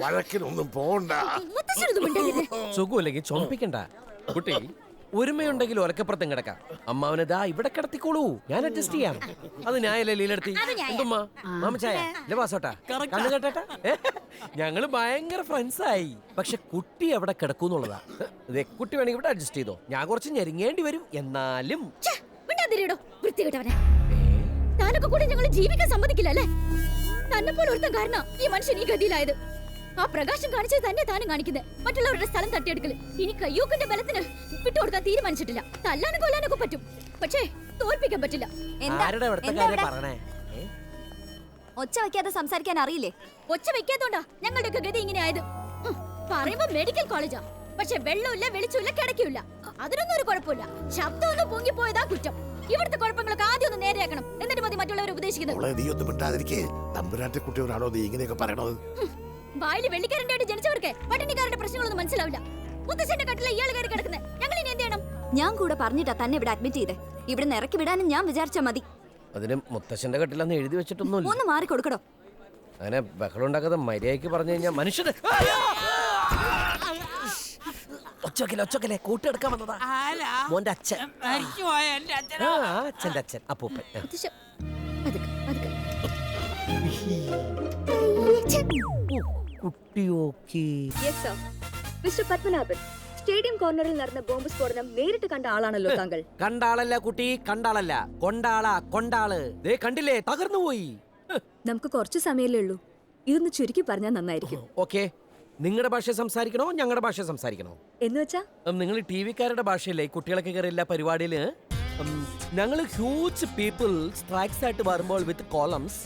വഴക്കിനൊന്നും പോണ്ട. സുഖമില്ലെങ്കിൽ ചൊമ്പിക്കണ്ട. കുട്ടി, ഒരുമയുണ്ടെങ്കിൽ ഒലക്കപ്പുറത്തും കിടക്കാം. അമ്മാവനെ ദാ ഇവിടെ കിടത്തിക്കോളൂ, ഞാൻ അഡ്ജസ്റ്റ് ചെയ്യാം. അത് ഞായല്ലേ ലീലെടുത്തി. എന്തുമ്മാ മാമച്ചായ ലവാസോട്ടാ കണ്ണു കേട്ടാ. ഞങ്ങള് ഭയങ്കര ഫ്രണ്ട്സായി. പക്ഷെ കുട്ടി എവിടെ കിടക്കൂന്നുള്ളതാ. കുട്ടി വേണമെങ്കിൽ ഇവിടെ അഡ്ജസ്റ്റ് ചെയ്തോ. ഞാൻ കുറച്ച് ഞെരുങ്ങേണ്ടി വരും. എന്നാലും താനൊക്കെ കൂടി ഞങ്ങൾ ജീവിക്കാൻ സമ്മതിക്കില്ല അല്ലേ? തന്നെ പോലെ ഒരുത്തൻ കാരണം ഈ മനുഷ്യൻ ഈ ഗതിയിലായത്. ആ പ്രകാശം കാണിച്ചത് തന്നെ താനും കാണിക്കുന്നത്. മറ്റുള്ളവരുടെ സ്ഥലം തട്ടിയെടുക്കല് ഇനി കയ്യൂക്കിന്റെ ബലത്തിന് വിട്ടുകൊടുക്കാൻ തീരുമാനിച്ചിട്ടില്ല. തല്ലാനും കൊല്ലാനൊക്കെ പറ്റും, പക്ഷേ തോൽപ്പിക്കാൻ പറ്റില്ല. ഒച്ച വെക്കാതെ സംസാരിക്കാൻ അറിയില്ലേ? ഒച്ച വെക്കാത്തോണ്ടാ ഞങ്ങളുടെയൊക്കെ ഗതി ഇങ്ങനെ ആയത്. പറയുമ്പോ മെഡിക്കൽ കോളേജാ, പക്ഷെ വെള്ളമില്ല, വെളിച്ചമില്ല, കിടക്കില്ല. അതിനൊന്നും ഒരു കുഴപ്പമില്ല. ശബ്ദം ഒന്ന് പൊങ്ങിപ്പോയതാ കുറ്റം. ഇവിടുത്തെ കുഴപ്പങ്ങളൊക്കെ ആദ്യം ഒന്ന് നേരെയാക്കണം, എന്നിട്ട് മതി മറ്റുള്ളവരെ ഉപദേശിക്കുന്നത്. വായില് വെള്ളിക്കാരൻ്റെ ജനിച്ചവർക്ക് പട്ടിണിക്കാരുടെ പ്രശ്നങ്ങളൊന്നും മനസ്സിലാവില്ല. മുത്തശ്ശന്റെ കട്ടിലെ ഇയാൾ കയറി കിടക്കുന്നത്. ഞങ്ങൾ ഇനി എന്ത് ചെയ്യണം? ഞാൻ കൂടെ പറഞ്ഞിട്ടാ തന്നെ ഇവിടെ അഡ്മിറ്റ് ചെയ്തേ. ഇവിടെ ഇറക്കി വിടാനും ഞാൻ വിചാരിച്ചാ മതി. അതിന് മുത്തശ്ശന്റെ കട്ടിലന്ന് എഴുതി വെച്ചിട്ടൊന്നും ഒന്ന് മാറി കൊടുക്കടോ. അങ്ങനെ ബഹളം ഉണ്ടാക്കാതെ മര്യാദയ്ക്ക് പറഞ്ഞു കഴിഞ്ഞാൽ മനുഷ്യന് ഒച്ചക്കല്ലേ കൂട്ടെടുക്കാൻ വന്നതാ. മോന്റെ അച്ഛൻ, അച്ഛന്റെ അച്ഛൻ അപ്പൂപ്പൻ. മിസ്റ്റർ പത്മനാഭൻ, സ്റ്റേഡിയം കോർണറിൽ നടന്ന ബോംബ് സ്ഫോടനം നേരിട്ട് കണ്ട ആളാണല്ലോ താങ്കൾ. കണ്ട ആളല്ല കുട്ടി, കണ്ടാളല്ല, കൊണ്ടാള്. ദേ കണ്ടില്ലേ, തകർന്നു പോയി. നമുക്ക് കുറച്ച് സമയമല്ലേ ഉള്ളൂ, ഇതൊന്ന് ചുരുക്കി പറഞ്ഞാൽ നന്നായിരിക്കും. ഓക്കെ, നിങ്ങളുടെ ഭാഷ സംസാരിക്കണോ ഞങ്ങളുടെ ഭാഷ സംസാരിക്കണോ എന്ന് വെച്ചാ? നിങ്ങൾ ടി വിക്കാരുടെ ഭാഷയല്ലേ കുട്ടികളൊക്കെ കയറില്ല പരിപാടിയില്. ഞങ്ങൾ ഹ്യൂജ് പീപ്പിൾ സ്ട്രൈക്സ് ആയിട്ട് വരുമ്പോൾ വിത്ത് columns.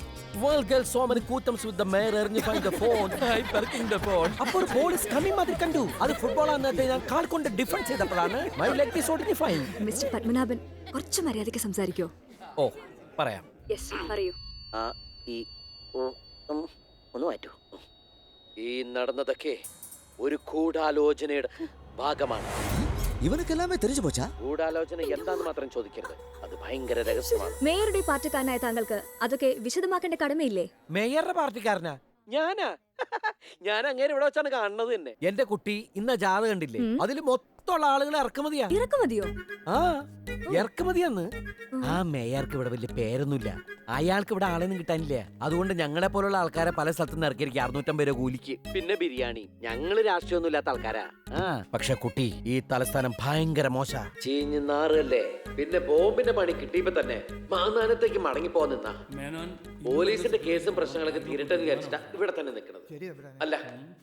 So many കൂറ്റംസ് with the mayor എറിഞ്ഞു find the phone. the phone. അപ്പോൾ പോലീസ് കമ്മി മാതിരി കണ്ടു. അത് ഫുട്ബോൾ ആണെന്നത്തെ ഞാൻ കാൽ കൊണ്ട് ഡിഫൻസ് ചെയ്തപ്പോഴാണ് my leg is odifying. Mister Padmanabhan, കുറച്ച് മര്യാദയ്ക്ക് സംസാരിക്കോ? ഓ പറയാം. യെസ്, പറയൂ. ഒന്ന് മാറ്റൂ. ഈ നടന്നതൊക്കെ ഒരു ഗൂഢാലോചനയുടെ ഭാഗമാണ്. ഇവനൊക്കെല്ലാമേ തെരിച്ചു പോച്ചാ? ഗൂഢാലോചന എന്താന്ന് മാത്രം ചോദിക്കരുത്, അത് ഭയങ്കര രഹസ്യമാണ്. മേയറുടെ പാർട്ടിക്കാരനായ താങ്കൾക്ക് അതൊക്കെ വിശദമാക്കേണ്ട കടമയില്ലേ? മേയറുടെ പാർട്ടിക്കാരനാ ഞാനാ? ഞാൻ അങ്ങനെ ഇവിടെ വെച്ചാണ് കാണുന്നത് തന്നെ. എന്റെ കുട്ടി ഇന്ന ജാഥ കണ്ടില്ലേ, അതിൽ മൊത്തമുള്ള ആളുകൾ ഇറക്കുമതിയോ? ഇറക്കുമതിയാന്ന്. ആ മേയർക്ക് ഇവിടെ വലിയ പേരൊന്നുമില്ല, അയാൾക്ക് ഇവിടെ ആളെയൊന്നും കിട്ടാനില്ല. അതുകൊണ്ട് ഞങ്ങളെ പോലുള്ള ആൾക്കാരെ പല സ്ഥലത്തുനിന്ന് ഇറക്കിയിരിക്കും 650 രൂപ കൂലിക്ക്, പിന്നെ ബിരിയാണി. ഞങ്ങള് രാഷ്ട്രീയമൊന്നും ഇല്ലാത്ത ആൾക്കാരാ. പക്ഷെ കുട്ടി, ഈ തലസ്ഥാനം ഭയങ്കര മോശ, ചീഞ്ഞ് നാറല്ലേ. പിന്നെ ബോംബിന്റെ പണി കിട്ടിയപ്പോ തന്നെ മാന്നാനത്തേക്ക് മടങ്ങി പോകാൻ പോലീസിന്റെ കേസും പ്രശ്നങ്ങളൊക്കെ തീരട്ടെന്ന് വിചാരിച്ചിട്ടാ ഇവിടെ തന്നെ നിൽക്കുന്നത്. അല്ല,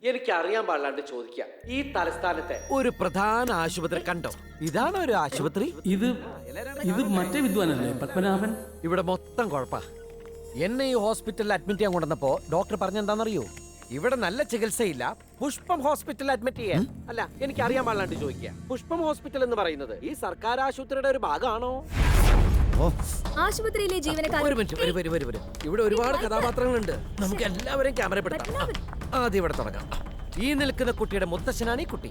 എനിക്ക് അറിയാൻ പാടില്ലാണ്ട് ചോദിക്കാം, ഈ തലസ്ഥാനത്തെ ഒരു പ്രധാന ആശുപത്രി കണ്ടോ? ഇതാണ് ഒരു ആശുപത്രി. ഇത് മറ്റേ വിദ്വാനല്ലേ പത്മനാഭൻ? ഇവിടെ മൊത്തം കുഴപ്പാ. എന്നെ ഈ ഹോസ്പിറ്റലിൽ അഡ്മിറ്റ് ചെയ്യാൻ കൊണ്ടുവന്നപ്പോ ഡോക്ടർ പറഞ്ഞെന്താണെന്നറിയോ? ഇവിടെ നല്ല ചികിത്സയില്ല, പുഷ്പം ഹോസ്പിറ്റലിൽ അഡ്മിറ്റ് ചെയ്യാൻ. അല്ല, എനിക്ക് അറിയാൻ പാടില്ലാണ്ട് ചോദിക്കുക, പുഷ്പം ഹോസ്പിറ്റൽ എന്ന് പറയുന്നത് ഈ സർക്കാർ ആശുപത്രിയുടെ ഒരു ഭാഗമാണോ? ആശുപത്രിയിലെ ജീവനക്കാർ. ഒരു മിനിറ്റ്. ഇവിടെ ഒരുപാട് കഥാപാത്രങ്ങളുണ്ട്. നമുക്ക് എല്ലാവരെയും ക്യാമറപ്പെടുത്താം. ആദ്യം ഇവിടെ തുടങ്ങാം. ഈ നിൽക്കുന്ന കുട്ടിയുടെ മുത്തശ്ശനാണ് ഈ കുട്ടി.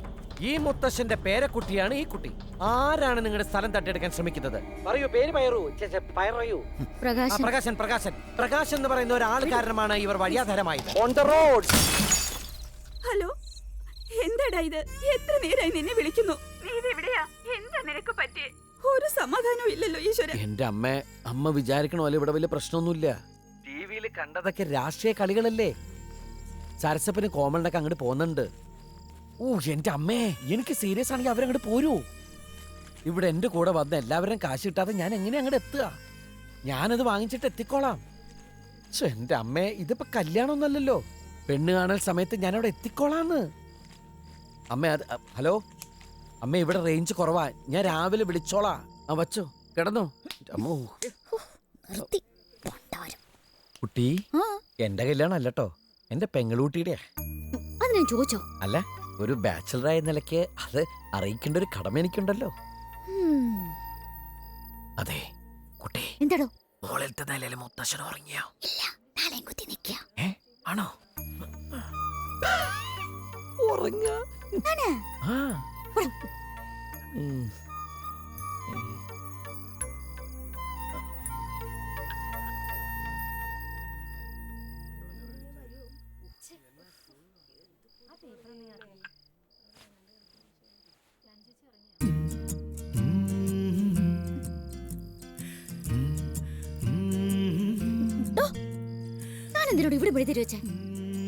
ഈ മുത്തശ്ശന്റെ പേരക്കുട്ടിയാണ് ഈ കുട്ടി. ആരാണ് നിങ്ങളുടെ സ്ഥലം തട്ടിയെടുക്കാൻ ശ്രമിക്കുന്നത്? പറയൂ, പേര് പറയൂ. പ്രകാശൻ എന്ന് പറയുന്ന ഒരാൾ കാരണമാണ് ഇവർ വഴിയാധാരമായത്. On the road. ഹലോ, എന്താടാ ഇത്? എത്ര നേരായി നിന്നെ വിളിക്കുന്നു. നീ ഇതെവിടെയാ? എന്താ നിനക്ക് പറ്റിയേ? ഒരു സമാധാനവും ഇല്ലല്ലോ ഈശ്വര. എന്റെ അമ്മ വിചാരിക്കണ പോലെ ഇവിടെ വലിയ പ്രശ്നമൊന്നുമില്ല. ടിവിയിൽ കണ്ടതൊക്കെ രാഷ്ട്രീയ കളികളല്ലേ. സരസപ്പന് കോമളിനൊക്കെ അങ്ങോട്ട് പോകുന്നുണ്ട്. എന്റെ അമ്മേ, എനിക്ക് സീരിയസ് ആണെങ്കിൽ അവരങ്ങോട്ട് പോരൂ. ഇവിടെ എന്റെ കൂടെ വന്ന് എല്ലാവരും കാശ് കിട്ടാതെ ഞാൻ എങ്ങനെ അങ്ങോട്ട് എത്തുക? ഞാനത് വാങ്ങിച്ചിട്ട് എത്തിക്കോളാം. എന്റെ അമ്മേ, ഇതിപ്പോ കല്യാണമൊന്നുമല്ലല്ലോ. പെണ്ണ് കാണൽ സമയത്ത് ഞാനവിടെ എത്തിക്കോളാന്ന്. അമ്മേ, ഹലോ അമ്മ, ഇവിടെ റേഞ്ച് കുറവാ. ഞാൻ രാവിലെ വിളിച്ചോളാ. വച്ചോ, കിടന്നോ. അമ്മോ, കുട്ടി എന്റെ കല്യാണം അല്ലട്ടോ, എന്റെ പെങ്ങളൂട്ടിയുടെ. അത് ഞാൻ ചോദിച്ചോ? അല്ല, ഒരു ബാച്ചലറായ നിലയ്ക്ക് അത് അറിയിക്കേണ്ട ഒരു കടമ എനിക്കുണ്ടല്ലോ. അതെ കുട്ടി, എന്താടോ മോളിലത്തെ നിലയിൽ മുത്തശ്ശൻ ഉറങ്ങിയോ? ആണോ? ഉറങ്ങ.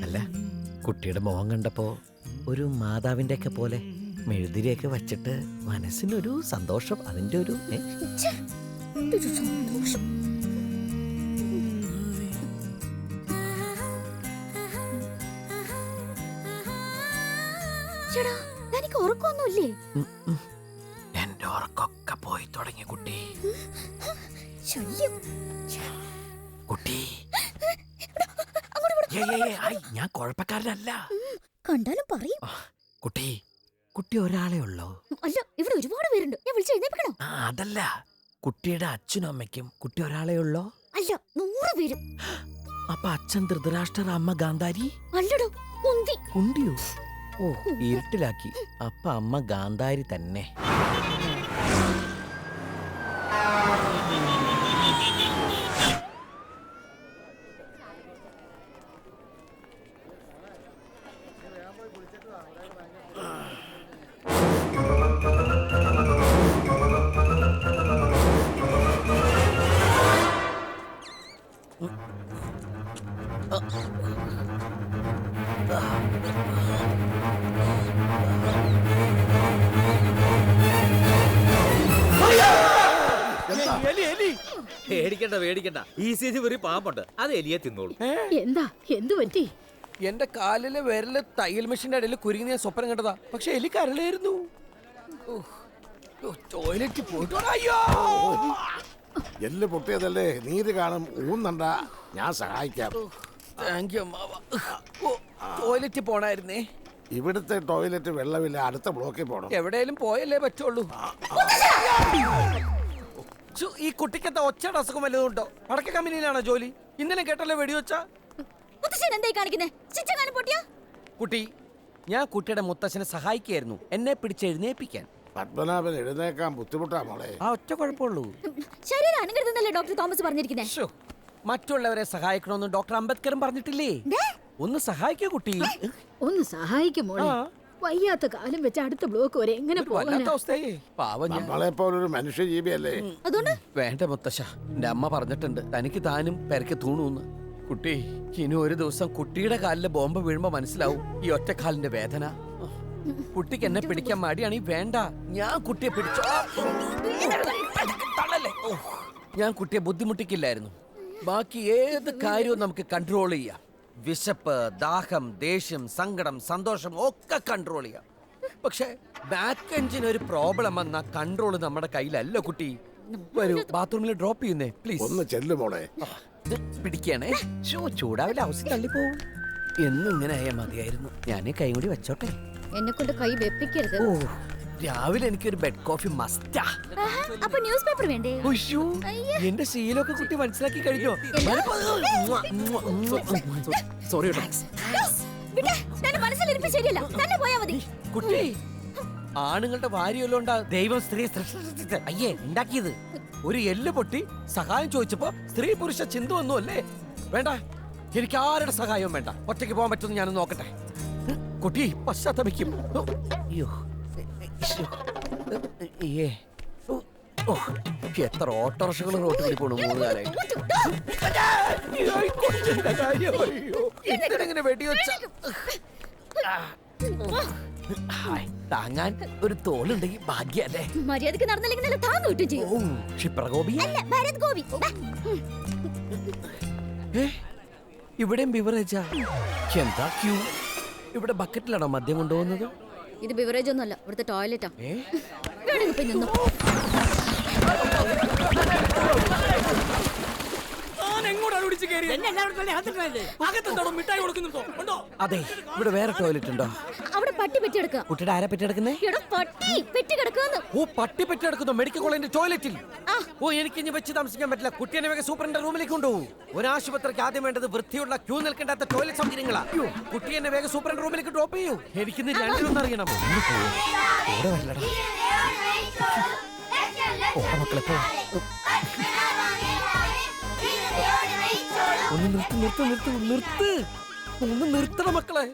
അല്ല, കുട്ടിയുടെ മുഖം കണ്ടപ്പോ ഒരു മാതാവിന്റെ ഒക്കെ പോലെ മെഴുതിരിയൊക്കെ വച്ചിട്ട് മനസ്സിനൊരു സന്തോഷം. അതിന്റെ ഒരു ഉറക്കൊന്നുമില്ലേ? എന്റെ ഉറക്കൊക്കെ പോയി തുടങ്ങി കുട്ടി. കുട്ടി, ഞാൻ കുഴപ്പക്കാരനല്ല. കണ്ടാലും പറയും. കുട്ടി ഒരാളെ ഉള്ളോ? അല്ല, ഇവിടെ ഒരുപാട് പേരുണ്ട്. ഞാൻ വിളിച്ച് എഴുന്നേൽപ്പിക്കണോ? അതല്ല, കുട്ടിയുടെ അച്ഛനും അമ്മയ്ക്കും കുട്ടി ഒരാളെ ഉള്ളോ? അല്ല, 100 പേരും. അപ്പൊ അച്ഛൻ ധൃതരാഷ്ട്രർ, അമ്മ ഗാന്ധാരി? അല്ലടോ, കുന്തി. കുന്തിയോ? ഓ, ഇരുട്ടിലാക്കി. അപ്പൊ അമ്മ ഗാന്ധാരി തന്നെ. പേടിക്കണ്ട. ECG ഒരു പാമ്പുണ്ട്, അത് എലിയെ തിന്നോളൂ. എന്താ? എന്തു പറ്റി? എന്റെ കാലിലെ വിരല് തയ്യൽ മെഷീന്റെ ഇടയിൽ കുരുങ്ങി ഞാൻ സ്വപ്നം കണ്ടതാ. പക്ഷെ എലി കരളായിരുന്നു. ടോയ്ലറ്റ് പോയിട്ടോ. അയ്യോ, എല്ല് പൊട്ടിയതല്ലേ, നീര് കാണും. ഊന്നണ്ട, ഞാൻ സഹായിക്കാം. താങ്ക് യു അമ്മാവ. ടോയ്ലറ്റ് പോണായിരുന്നേ. ഇവിടുത്തെ ടോയ്ലറ്റ് വെള്ളമില്ല, അടുത്ത ബ്ലോക്കിൽ പോണം. എവിടെയെങ്കിലും പോയല്ലേ പറ്റുള്ളൂ. ഈ കുട്ടിക്കെന്താ ഒച്ചയുടെ അസുഖം വല്ലതുണ്ടോ? അടക്ക കമ്പനിയിലാണോ ജോലി? ഇന്നലെ കേട്ടല്ലേ വെടിവെച്ച? കുട്ടി, ഞാൻ കുട്ടിയുടെ മുത്തശ്ശനെ സഹായിക്കായിരുന്നു, എന്നെ പിടിച്ച് എഴുന്നേപ്പിക്കാൻ. പത്മനാഭൻ എഴുന്നേക്കാൻ ബുദ്ധിമുട്ടാ മോളെ. ആ ഒറ്റ കുഴപ്പമുള്ളൂ. ശരീരം അനങ്ങരുതെന്നല്ലേ ഡോക്ടർ തോമസ് പറഞ്ഞിരിക്കുന്നേ? മറ്റുള്ളവരെ സഹായിക്കണമെന്ന് ഡോക്ടർ അംബേദ്കറും പറഞ്ഞിട്ടില്ലേ? ഒന്ന് സഹായിക്കൂ കുട്ടി. ഒന്ന് സഹായിക്കും മോളെ. വയ്യാത്ത കാലം വെച്ച് അടുത്ത ബ്ലോക്ക് വരെ എങ്ങനെ പോലൊരു മനുഷ്യജീവിയല്ലേ? വേണ്ട മുത്തശ്ശ, എന്റെ അമ്മ പറഞ്ഞിട്ടുണ്ട് തനിക്ക് താനും പെരക്ക് തൂണൂന്ന്. കുട്ടി, ഇനി ഒരു ദിവസം കുട്ടിയുടെ കാലില് ബോംബ് വീഴുമ്പോ മനസ്സിലാവും ഈ ഒറ്റക്കാലിന്റെ വേദന. കുട്ടിക്ക് എന്നെ പിടിക്കാൻ മടിയാണെങ്കിൽ വേണ്ട, ഞാൻ കുട്ടിയെ പിടിച്ചോ. ഞാൻ കുട്ടിയെ ബുദ്ധിമുട്ടിക്കില്ലായിരുന്നു. ബാക്കി ഏത് കാര്യവും നമുക്ക് കൺട്രോൾ ചെയ്യാം. വിശപ്പ്, ദാഹം, ദേഷ്യം, സങ്കടം, സന്തോഷം ഒക്കെ കൺട്രോൾ ചെയ്യാം. പക്ഷെ ബാക്ക് എഞ്ചിന് ഒരു പ്രോബ്ലം വന്ന കൺട്രോൾ നമ്മുടെ കയ്യിലല്ല കുട്ടി. വരൂ, ബാത്റൂമിൽ ഡ്രോപ്പ് ചെയ്യുന്നേ പ്ലീസ്. ഒന്ന് ചെല്ലു മോളെ. പിടിക്കണേ. ചൂടാവില്ല, ഹൗസിൽ തള്ളിപ്പോവും. എന്നും ഇങ്ങനെ ആയാൽ മതിയായിരുന്നു. ഞാൻ കൈ കൂടി വെച്ചോട്ടെ. എന്നെ കൊണ്ട് കൈ വെപ്പിക്കരുത്. ഓ, രാവിലെ എനിക്കൊരു ബെഡ് കോഫി മസ്റ്റാ. അപ്പൊ ന്യൂസ് പേപ്പർ വേണ്ടേ? ഉയ്യോ, എന്റെ ശീലമൊക്കെ കുട്ടി മനസ്സിലാക്കി കഴിഞ്ഞോ? സോറി മനസ്സിലിരിപ്പ് ശരിയല്ല, തന്നെ പോയാ മതി. കുട്ടി, ആണുങ്ങളുടെ ഭാര്യയല്ലോണ്ടാ ദൈവം സ്ത്രീ അയ്യേ ഉണ്ടാക്കിയത്. ഒരു എല്ല് പൊട്ടി സഹായം ചോദിച്ചപ്പോ സ്ത്രീ പുരുഷ ചിന്ത ഒന്നും അല്ലേ? വേണ്ട, എനിക്ക് ആരുടെ സഹായവും വേണ്ട. ഒറ്റയ്ക്ക് പോകാൻ പറ്റുമെന്ന് ഞാനൊന്ന് നോക്കട്ടെ. കുട്ടി പശ്ചാത്തപിക്കും. അയ്യോ, എത്ര ഓട്ടോറിക്ഷകൾ റോട്ടിൽ കൂടി പോണു 3 കാലമായിട്ട്. എന്തിനെങ്ങനെ വെടിവെച്ച താങ്ങാൻ ഒരു തോലുണ്ടെങ്കിൽ ഭാഗ്യല്ലേ. മര്യാദക്ക് നടന്നില്ലെങ്കിൽ താങ്ങ് കിട്ടും ചെയ്യും. ക്ഷിപ്രകോപി അല്ല, ഭരത് ഗോപി. ഇവിടെയും ബിവറേജാ. എന്താ ക്യൂ? ഇവിടെ ബക്കറ്റിലാണോ മദ്യം കൊണ്ടുപോകുന്നത്? ഇത് ബിവറേജ് ഒന്നുമല്ല, ഇവിടുത്തെ ടോയ്ലറ്റാ. നിന്നു. അതെ, ഇവിടെ വേറെ ടോയ്ലറ്റ് ഉണ്ടോ? അവിടെ പട്ടി പെറ്റി കിടക്കുക. കുട്ടിയുടെ ആരെ പെറ്റി കിടക്കുന്നേ? പട്ടി പെറ്റി കിടക്കുന്നു. ഓ, പട്ടി പെറ്റി കിടക്കുന്നു മെഡിക്കൽ കോളേജിന്റെ ടോയ്ലറ്റിൽ. ഓ, എനിക്ക് ഇനി വെച്ച് താമസിക്കാൻ പറ്റില്ല. കുട്ടിയെ വേഗം സൂപ്പറിന്റെ റൂമിലേക്ക് കൊണ്ടുപോകും. ഒരു ആശുപത്രിക്ക് ആദ്യം വേണ്ടത് വൃത്തിയുള്ള ക്യൂ നിൽക്കേണ്ടാത്ത ടോയ്ലറ്റ് സൗകര്യങ്ങളാ. കുട്ടിയെ വേഗം സൂപ്പറിന്റെ റൂമിലേക്ക് ഡ്രോപ്പ് ചെയ്യൂ. എനിക്കിന്ന് രണ്ടിലൊന്നും അറിയണം. മക്കളെ പോ. ഒന്ന് നിർത്തണം മക്കളെ.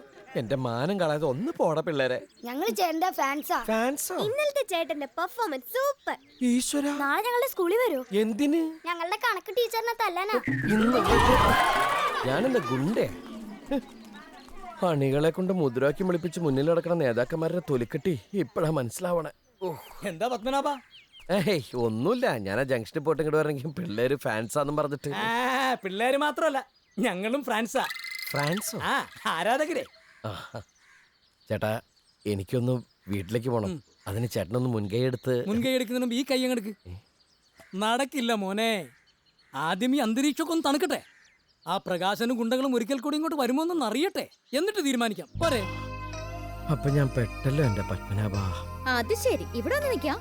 എന്റെ മാനം കളയാതെ ഒന്ന് പോട പിള്ളേരെ. ഞങ്ങൾ ചേട്ടന്റെ ഫാൻസാ. ഫാൻസോ? ഇന്നലത്തെ ചേട്ടന്റെ പെർഫോമൻസ് സൂപ്പർ. ഈശ്വര, നാളെ ഞങ്ങളുടെ സ്കൂളിൽ വരൂ. എന്തിന്? ഞങ്ങളുടെ കണക്ക് ടീച്ചറിനെ തല്ലാനാ. ഞാനെന്താ ഗുണ്ടേ? അണികളെ കൊണ്ട് മുദ്രാക്കി വിളിപ്പിച്ച് മുന്നിൽ നടക്കുന്ന നേതാക്കന്മാരുടെ തൊലിക്കെട്ടി ഇപ്പഴാ മനസ്സിലാവണേ. എന്താ പത്മനാഭ? ഏയ് ഒന്നുമില്ല, ഞാൻ ആ ജംഗ്ഷനിൽ പോയിട്ട് ഇങ്ങോട്ട് വരണമെങ്കിൽ പിള്ളേര് ഫാൻസാന്നും പറഞ്ഞിട്ട്. പിള്ളേര് മാത്രമല്ല, ഞങ്ങളും ഫ്രാൻസാ. ഫ്രാൻസോ? ആരാധകരെ. ചേട്ടാ, എനിക്കൊന്ന് വീട്ടിലേക്ക് പോണം. അതിന് ചേട്ടനൊന്ന് മുൻകൈ എടുക്കുന്നതിന് ഈ കൈ അങ്ങെടുക്ക്. നടക്കില്ല മോനെ. ആദ്യം ഈ അന്തരീക്ഷമൊക്കെ ഒന്ന് തണുക്കട്ടെ. ആ പ്രകാശനും ഗുണ്ടകളും ഒരിക്കൽ കൂടി ഇങ്ങോട്ട് വരുമോന്നൊന്ന് അറിയട്ടെ, എന്നിട്ട് തീരുമാനിക്കാം. പോരെ? അപ്പൊ ഞാൻ പെട്ടല്ലോ എന്റെ പത്മനാഭ. അത് ശരി, ഇവിടെ ഒന്ന് നിൽക്കാം.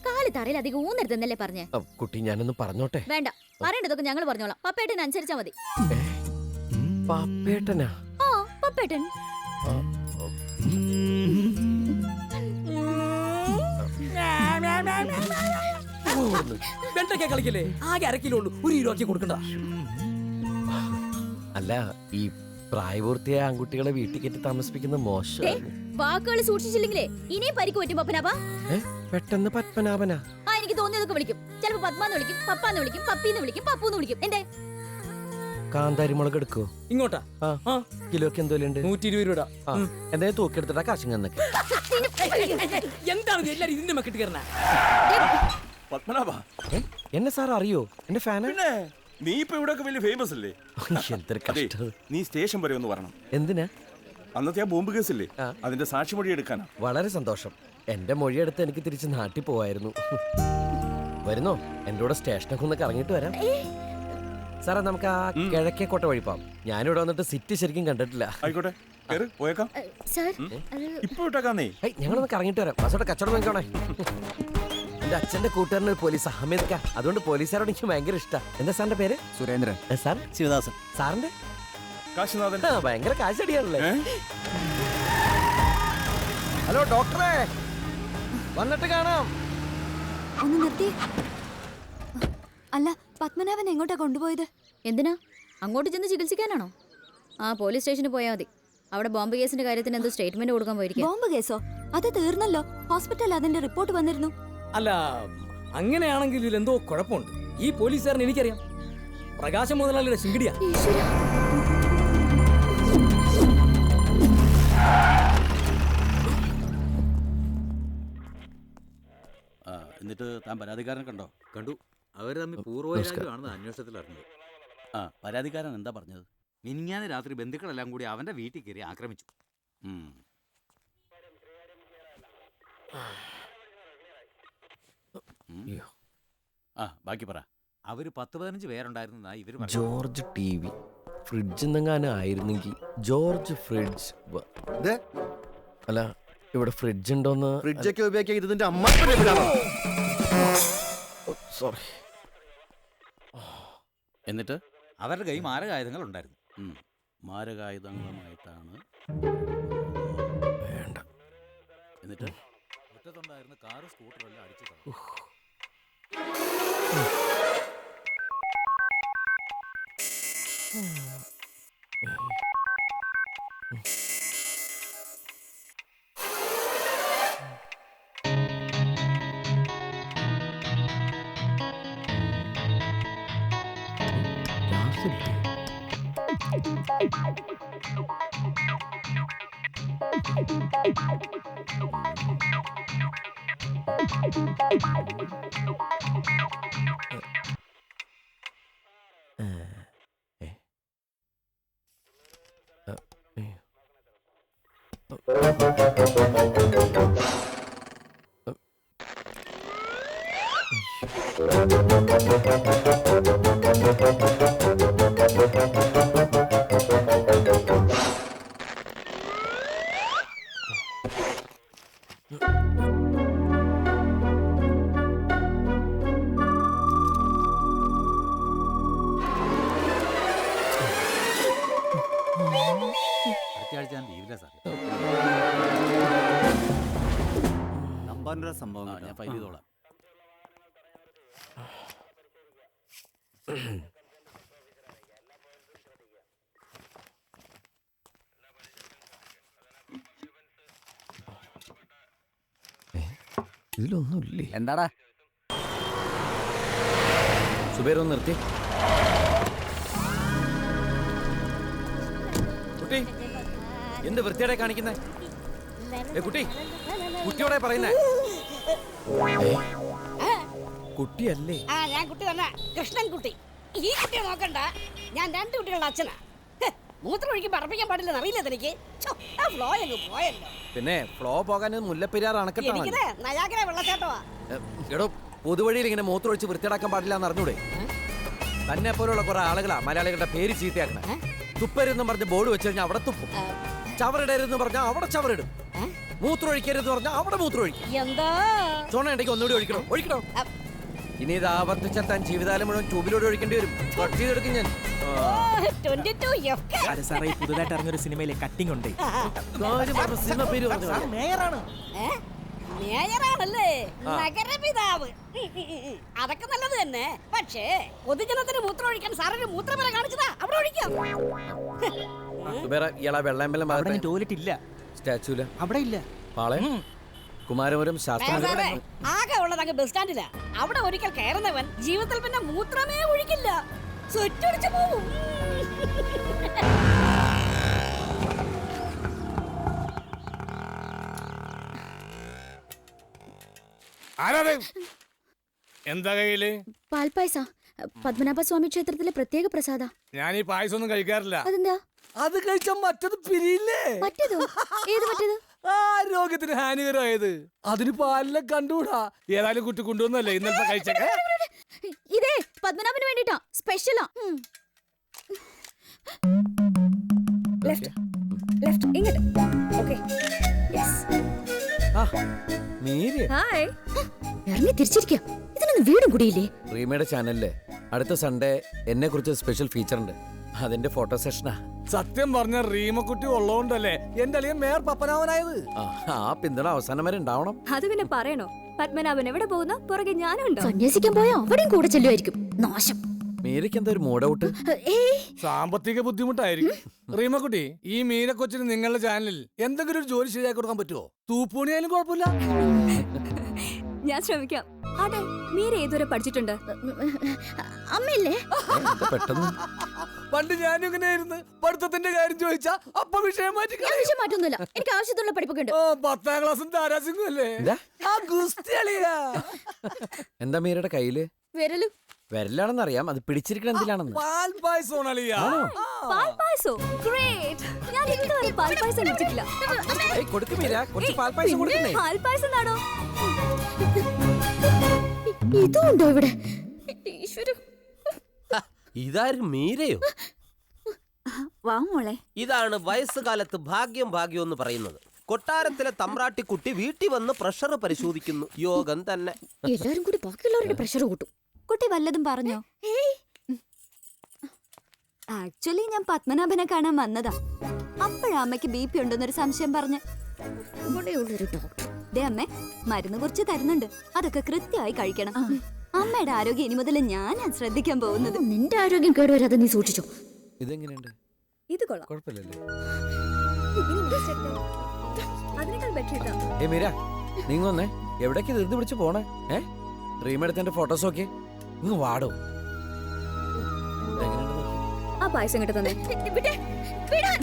കാല് തറയിൽ അധികം ഊന്നരുതെന്നല്ലേ പറഞ്ഞേ? കുട്ടി, ഞാനൊന്ന് പറഞ്ഞോട്ടെ? വേണ്ട, പറയേണ്ടതൊക്കെ ഞങ്ങൾ പറഞ്ഞോളാം. പപ്പേട്ടൻ അനുസരിച്ചാ മതി. പപ്പേട്ടനാ? ആ, പപ്പേട്ടൻ. വെണ്ടയ്ക്ക കളിക്കല്ലേ? ആകെ 1/2 കിലോ ഉള്ളൂ, 1 കിലോ ആക്കി കൊടുക്കണ്ട. അല്ല, ഈ പ്രായപൂർത്തിയായ ആൺകുട്ടികളെ വീട്ടിൽ കയറ്റി താമസിപ്പിക്കുന്ന മോശം. വാക്കുകൾ സൂക്ഷിച്ചില്ലെങ്കിലേ ഇനിയും പരിക്ക് പറ്റും പപ്പനാഭ. പെട്ടെന്ന് പത്മനാഭനാ? ആ, എനിക്ക് തോന്നിയതൊക്കെ വിളിക്കും. ചിലപ്പോ പത്മാന്ന് വിളിക്കും, പപ്പാന്ന് വിളിക്കും, പപ്പീന്ന് വിളിക്കും, പപ്പൂന്ന് വിളിക്കും. എന്തേ? കാന്താരി മുളക് എടുക്കോ? ഇങ്ങോട്ടാ? കിലോക്ക് എന്തോലുണ്ട്? 120 രൂപ. എന്തായാലും തൂക്കിയെടുത്തിട്ടാ കാശും കന്നൊക്കെ. എന്താണ് എല്ലാരും ഇതിന്റെ മക്കിട്ട് കയറണ? പത്മനാഭ, എന്നെ സാർ അറിയോ? എന്റെ ഫാനാ. നീ ഇപ്പൊ ഇവിടെ വലിയ ഫേമസ് അല്ലേ? നീ സ്റ്റേഷൻ വരെ ഒന്ന് വരണം. എന്തിനാ? അന്നത്തെ ആ ബോംബ് കേസില്ലേ, അതിന്റെ സാക്ഷിമൊഴി എടുക്കാനാ. വളരെ സന്തോഷം. എന്റെ മൊഴിയെടുത്ത് എനിക്ക് തിരിച്ച് നാട്ടിൽ പോവായിരുന്നു. വരുന്നോ? എന്റെ കൂടെ സ്റ്റേഷനൊക്കെ ഒന്ന് കറങ്ങിട്ട് വരാം. സാറേ, നമുക്ക് ആ കിഴക്കേക്കോട്ട വഴി പോവാം. ഞാനിവിടെ വന്നിട്ട് സിറ്റി ശരിക്കും കണ്ടിട്ടില്ല. ആയിക്കോട്ടെ, പോയേക്കാം. ഇപ്പൊ വിട്ടേക്കാന്നേ. ഞങ്ങളൊന്ന് കറങ്ങിട്ട് വരാം. ബസ്സോടെ കച്ചവടം വാങ്ങിക്കോണേ. എന്റെ അച്ഛന്റെ കൂട്ടുകാരൻ പോലീസ് അഹമ്മദ്. അതുകൊണ്ട് പോലീസുകാരോട് എനിക്ക് ഭയങ്കര ഇഷ്ടം. എന്താ സാറിന്റെ പേര്? സുരേന്ദ്രൻ. സാർ? ശിവദാസൻ. സാറിന്റെ? കാശിനാഥൻ. ഭയങ്കര കാശടിയാണല്ലേ. ഹലോ ഡോക്ടറെ, വന്നിട്ട് കാണാം. ഒന്ന് നിർത്തി. അല്ല, പത്മനാഭൻ എങ്ങോട്ടാ കൊണ്ടുപോയത്? എന്തിനാ? അങ്ങോട്ട് ചെന്ന് ചികിത്സിക്കാനാണോ? ആ, പോലീസ് സ്റ്റേഷനിൽ പോയാൽ മതി. അവിടെ ബോംബ് കേസിന്റെ കാര്യത്തിന് എന്തോ സ്റ്റേറ്റ്മെന്റ് കൊടുക്കാൻ പോയിരിക്കും. ബോംബ് കേസോ? അത് തീർന്നല്ലോ. ഹോസ്പിറ്റലിൽ അതിന്റെ റിപ്പോർട്ട് വന്നിരുന്നു. അല്ല, അങ്ങനെയാണെങ്കിൽ ഇതിലെന്തോ കുഴപ്പമുണ്ട്. ഈ പോലീസുകാരൻ എനിക്കറിയാം. പ്രകാശം മുതലാളിയുടെ ശിങ്കിടിയാ. എന്നിട്ട് താൻ പരാതിക്കാരനെ കണ്ടോ? കണ്ടു. അവർ തമ്മിൽ പൂർവ്വരാജ്യമാണെന്ന് അന്വേഷണത്തിൽ അറിഞ്ഞത്. പരാതിക്കാരൻ എന്താ പറഞ്ഞത്? മിനിഞ്ഞാന്ന് രാത്രി ബന്ധുക്കളെല്ലാം കൂടി അവന്റെ വീട്ടിൽ കയറി ആക്രമിച്ചു. ബാക്കി പറ. അവര് 10-15 പേരുണ്ടായിരുന്ന ഇവര് പറഞ്ഞത്. ജോർജ് ടി വി ഫ്രിഡ്ജ് എന്തെങ്ങാനും ആയിരുന്നെങ്കിൽ ജോർജ് ഫ്രിഡ്ജ് അല്ല ഇവിടെ ഫ്രിഡ്ജ് ഉണ്ടോന്ന് ഫ്രിഡ്ജൊക്കെ ഉപയോഗിക്കാൻ ഇത് നിന്റെ അമ്മ സോറി. എന്നിട്ട് അവരുടെ കൈ മാരകായുധങ്ങൾ ഉണ്ടായിരുന്നു. മാരകായുധങ്ങളുമായിട്ടാണ്. വേണ്ട. എന്നിട്ട് മുറ്റത്തുണ്ടായിരുന്ന കാറ് സ്കൂട്ടറെല്ലാം അടിച്ചു തന്നു. അടുത്തയാഴ്ച ഞാൻ ലീവില്ല സാർ. സംഭവം ഞാൻ ഫയൽ ചെയ്തോളാം. ഇതിലൊന്നുമില്ലേ? എന്താടാ സുബേരൊന്ന് നിർത്തി. കുട്ടി എന്ത് വൃത്തിയോടെ കാണിക്കുന്നേ? കുട്ടി കുട്ടിയോടെ പറയുന്നേ? കുട്ടിയല്ലേ? ഞാൻ കുട്ടി തന്നെ, കൃഷ്ണൻ കുട്ടി. ഈ കുട്ടിയെ നോക്കണ്ട, ഞാൻ 2 കുട്ടികളുടെ അച്ഛനാ. മൂത്രം ഒഴിക്ക് പറപ്പിക്കാൻ പാടില്ലെന്ന് അറിയില്ല തനിക്ക്. ഫ്ലോ അങ്ങ് പോയല്ലോ. പിന്നെ ഫ്ലോ പോകാൻ മുല്ലപ്പെരിയാർ അണക്കെട്ടാണ്. നയാഗ്ര വെള്ളച്ചാട്ടമാ. എടോ പൊതുവഴിയിൽ ഇങ്ങനെ മൂത്രമൊഴിച്ച് വൃത്തിയാക്കാൻ പാടില്ല എന്ന് അറിഞ്ഞൂടെ? തന്നെ പോലുള്ള കുറെ ആളുകളാ മലയാളികളുടെ പേര് ചീത്തയാക്കണേ. തുപ്പരുതെന്ന് പറഞ്ഞ് ബോർഡ് വെച്ച് കഴിഞ്ഞാൽ അവിടെ തുപ്പും. ചവറിടരുതെന്ന് പറഞ്ഞാൽ അവിടെ ചവറിടും. മൂത്രം ഒഴിക്കരുതെന്ന് പറഞ്ഞാൽ അവിടെ മൂത്രം ഒഴിക്കും. എന്താ ചോണ ഉണ്ടെങ്കിൽ ഒന്നുകൂടി ഒഴിക്കണോ? ഇനി ഇത് ആവർത്തിച്ചാൽ ജീവിതകാലം മുഴുവൻ ട്യൂബിലൂടെ ഒഴിക്കേണ്ടി വരും. കട്ട് ചെയ്തെടുക്കും ഞാൻ. സാറേ പുതുതായിട്ട് ഇറങ്ങിയൊരു സിനിമയിലെ കട്ടിംഗ് ഉണ്ട്. സിനിമ പേര് മേയറാണ്. മേയറാണല്ലേ? നഗരപിതാവ്. അതൊക്കെ നല്ലത് തന്നെ. പക്ഷേ പൊതുജനത്തിന് മൂത്രം ഒഴിക്കാൻ സാറിന് മൂത്രമല കാണിച്ചതാ. അവിടെ ഒഴിക്കാം. ടോയ്ലറ്റ് ഇല്ല. സ്റ്റാച്യൂല അവിടെ ഇല്ല. പാളയം കുമാരപുരം ശാസ്ത്ര ആകെ ഉള്ളത് അങ്ങ് ബസ് സ്റ്റാൻഡിലാ. അവിടെ ഒരിക്കൽ കയറുന്നവൻ ജീവിതത്തിൽ പിന്നെ മൂത്രമേ ഒഴിക്കില്ല. സ്വറ്റൊടിച്ചു പോവും. എന്താ കയ്യില്? പാൽപായസ. പത്മനാഭസ്വാമി ക്ഷേത്രത്തിലെ പ്രത്യേക പ്രസാദ. ഞാൻ ഈ പായസം ഒന്നും കഴിക്കാറില്ല. അതെന്താ? അത് കഴിച്ചാൽ മറ്റത് പിരിയില്ലേ? മറ്റേതോ? ഏത് മറ്റേത്? ആരോഗ്യത്തിന് ഹാനികരമായത്. അതിന് പാലിനെ കണ്ടുകൂടാ. ഏതായാലും കുട്ടി കൊണ്ടുവന്നല്ലേ ഇന്നലെ കഴിച്ചേ. ഇതേ പത്മനാഭന് വേണ്ടിട്ടാ. സ്പെഷ്യലാ. ലെഫ്റ്റ് ലെഫ്റ്റ് ഇങ്ങോട്ട്. Okay yes. ഹായ്. ഇറങ്ങി തിരിച്ചിരിക്കാം. ഇതിനൊന്നും വീടും കൂടിയില്ലേ? റീമയുടെ ചാനലില് അടുത്ത സൺഡേ എന്നെ കുറിച്ച് സ്പെഷ്യൽ ഫീച്ചർ ഉണ്ട്. അതിന്റെ ഫോട്ടോ സെഷനാ. സത്യം പറഞ്ഞ റീമക്കുട്ടി ഉള്ളതുകൊണ്ടല്ലേ എന്റെ അളിയൻ മേയർ പപ്പനാവനായത്. ആ പിന്തുണ അവസാനം വരെ ഉണ്ടാവണം. അത് പിന്നെ പറയണോ? പത്മനാഭൻ എവിടെ പോകുന്ന പുറകെ ഞാനുണ്ടോ? സന്യാസിക്കാൻ പോയാ അവിടെയും കൂടെ ചെല്ലുമായിരിക്കും. നാശം. മീരയ്ക്ക് എന്താ ഒരു മൂഡൌട്ട്? സാമ്പത്തിക ബുദ്ധിമുട്ടായിരിക്കും. റീമക്കുട്ടി, ഈ മീര കൊച്ചിന് നിങ്ങളുടെ ചാനലിൽ എന്തെങ്കിലും ഒരു ജോലി ശരിയാക്കി കൊടുക്കാൻ പറ്റുമോ? തൂപ്പൂണിയായാലും കുഴപ്പമില്ല. ഞാൻ ശ്രമിക്കാം. അതെ, മീര ഏതുവരെ പഠിച്ചിട്ടുണ്ട്? അമ്മയല്ലേ? പെട്ടെന്ന് പണ്ട് ഞാനും ഇങ്ങനെയായിരുന്നു. പഠിത്തത്തിന്റെ കാര്യം ചോദിച്ചാ അപ്പൊ വിഷയം മാറ്റി. വിഷയം മാറ്റൊന്നുമില്ല. എനിക്ക് ആവശ്യത്തിനുള്ള പഠിപ്പൊക്കെ ഉണ്ട്. 10ാം ക്ലാസ്സും താരാസിംഗും അല്ലേ? എന്താ മീരയുടെ കയ്യില്? വിരലും. വിരലാണെന്നറിയാം, അത് പിടിച്ചിരിക്കണ എന്തിലാണെന്ന്. പാൽപ്പായസോ? Great. ഞാൻ ഇതുവരെ പാൽപ്പായസം കുടിച്ചിട്ടില്ല. കൊടുക്ക് മീര, കുറച്ച് പാൽപ്പായസം കൊടുക്കുന്നേ. പാൽപ്പായസം ആണോ? ഇതുണ്ടോ ഇവിടെ? ഇതാരും മീരയോ? വാ മോളെ. ഇതാണ് വയസ്സുകാലത്ത് ഭാഗ്യം ഭാഗ്യം എന്ന് പറയുന്നത്. കൊട്ടാരത്തിലെ തമ്പ്രാട്ടിക്കുട്ടി വീട്ടിൽ വന്ന് പ്രഷർ പരിശോധിക്കുന്നു. യോഗം തന്നെ. എല്ലാരും കൂടി ബാക്കിയുള്ളവരുടെ പ്രഷർ കൂട്ടും. കുട്ടി വല്ലതും പറഞ്ഞോ? ആക്ച്വലി ഞാൻ പത്മനാഭനെ കാണാൻ വന്നതാ. അപ്പോഴാ അമ്മയ്ക്ക് BP ഉണ്ടെന്നൊരു സംശയം പറഞ്ഞ്. ദേ അമ്മേ, മരുന്ന് കുറച്ച് തരുന്നുണ്ട്, അതൊക്കെ കൃത്യമായി കഴിക്കണം. അമ്മയുടെ ആരോഗ്യം ഇനി മുതൽ ഞാനാ ശ്രദ്ധിക്കാൻ പോകുന്നത്. നിന്റെ ആരോഗ്യം കേടുവരാതെ നീ സൂക്ഷിച്ചോ. ഇതെങ്ങനെയുണ്ട്? ഇത് കൊള്ളാം. കുഴപ്പമില്ലല്ലേ? അതിനേക്കാൾ ബെറ്റർ ഇതാ. മീര, നീങ്ങൊന്നേ. എവിടേക്ക് ധൃതി പിടിച്ച് പോണേ? ഡ്രീം എടുത്തതിന്റെ ഫോട്ടോസ് ഒക്കെ ഇങ്ങ് വാടോ. ആ പായസം കിട്ട തന്നെ.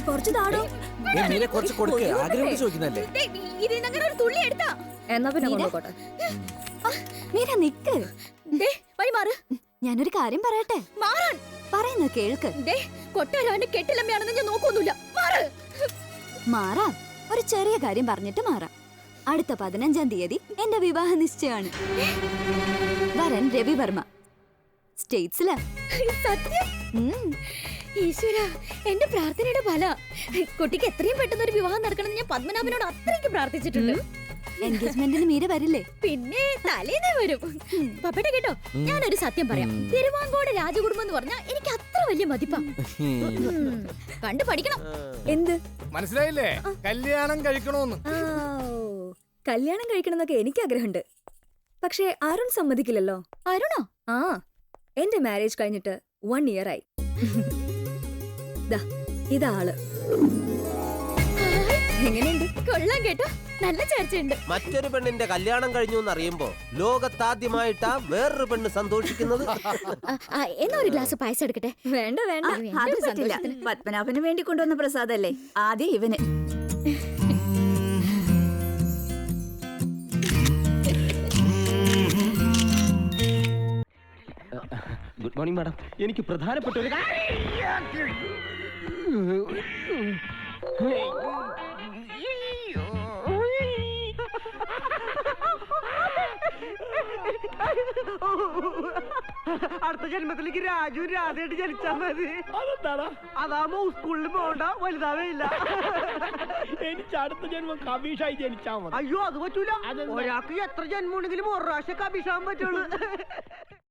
കുറച്ച് താടോ. മീര, കുറച്ച് കൊടുക്കേ. ആഗ്രഹം ചോദിക്കുന്നല്ലേ? എന്നാ പിന്നെ കൊണ്ടുപോട്ടെ. മീര നിക്ക്. ഞാനൊരു കാര്യം പറയട്ടെ? പറയുന്ന കേൾക്ക്. കൊട്ടാരാണ്ട് കെട്ടിലമ്മയാണെന്ന് ഞാൻ നോക്കൊന്നുമില്ല. മാറാം. ഒരു ചെറിയ കാര്യം പറഞ്ഞിട്ട് മാറാം. അടുത്ത 15-ാം തീയതി എന്റെ വിവാഹ നിശ്ചയമാണ്. വരൻ രവിവർമ്മ. സ്റ്റേറ്റ്സിലാ. സത്യം? ഈശ്വര, എന്റെ പ്രാർത്ഥനയുടെ ഫല. കുട്ടിക്ക് എത്രയും പെട്ടെന്ന് ഒരു വിവാഹം നടക്കണമെന്ന് ഞാൻ പത്മനാഭനോട് അത്രയ്ക്ക് പ്രാർത്ഥിച്ചിട്ടുണ്ട്. എൻഗേജ്മെന്റിന് മീര വരില്ലേ? പിന്നെ തലേന്നേ വരും. പപ്പേട്ട കേട്ടോ, ഞാനൊരു സത്യം പറയാം. തിരുവാങ്കോട് രാജകുടുംബം എന്ന് പറഞ്ഞാൽ എനിക്ക് അത്ര വലിയ മതിപ്പാ. കണ്ടു പഠിക്കണം. എന്ത് മനസ്സിലായില്ലേ? കല്യാണം കഴിക്കണോന്ന്. കല്യാണം കഴിക്കണമെന്നൊക്കെ എനിക്ക് ആഗ്രഹമുണ്ട്. പക്ഷേ അരുൺ സമ്മതിക്കില്ലല്ലോ. അരുണോ? ആ, എന്റെ മാരേജ് കഴിഞ്ഞിട്ട് 1 year ആയി. ഇതാള്. എങ്ങനെയുണ്ട്? കൊള്ളാം കേട്ടോ, നല്ല ചർച്ചയുണ്ട്. മറ്റൊരു പെണ്ണിന്റെ കല്യാണം കഴിഞ്ഞു എന്നറിയുമ്പോ ലോകത്താദ്യമായിട്ടാ വേറൊരു പെണ്ണ് സന്തോഷിക്കുന്നത്. എന്നാ ഒരു ഗ്ലാസ് പായസം എടുക്കട്ടെ? വേണ്ട വേണ്ട, അത് പറ്റില്ല. പത്മനാഭന് വേണ്ടി കൊണ്ടുവന്ന പ്രസാദല്ലേ, ആദ്യം ഇവന്. Good morning madam. എനിക്ക് പ്രധാനപ്പെട്ട ഒരു അടുത്ത ജന്മത്തിലേക്ക് രാജു രാധയായിട്ട് ജനിച്ചാ മതി. അതെന്താടാ? അതാകുമ്പോ സ്കൂളിൽ പോകണ്ട, വലുതാവേയില്ല. എനിക്ക് അടുത്ത ജന്മം കബീഷായി ജനിച്ചാ മതി. അയ്യോ, അത് പറ്റൂല. ഒരാൾക്ക് എത്ര ജന്മം ഉണ്ടെങ്കിലും ഒരു പ്രാവശ്യം കബീഷാൻ പറ്റുള്ളൂ.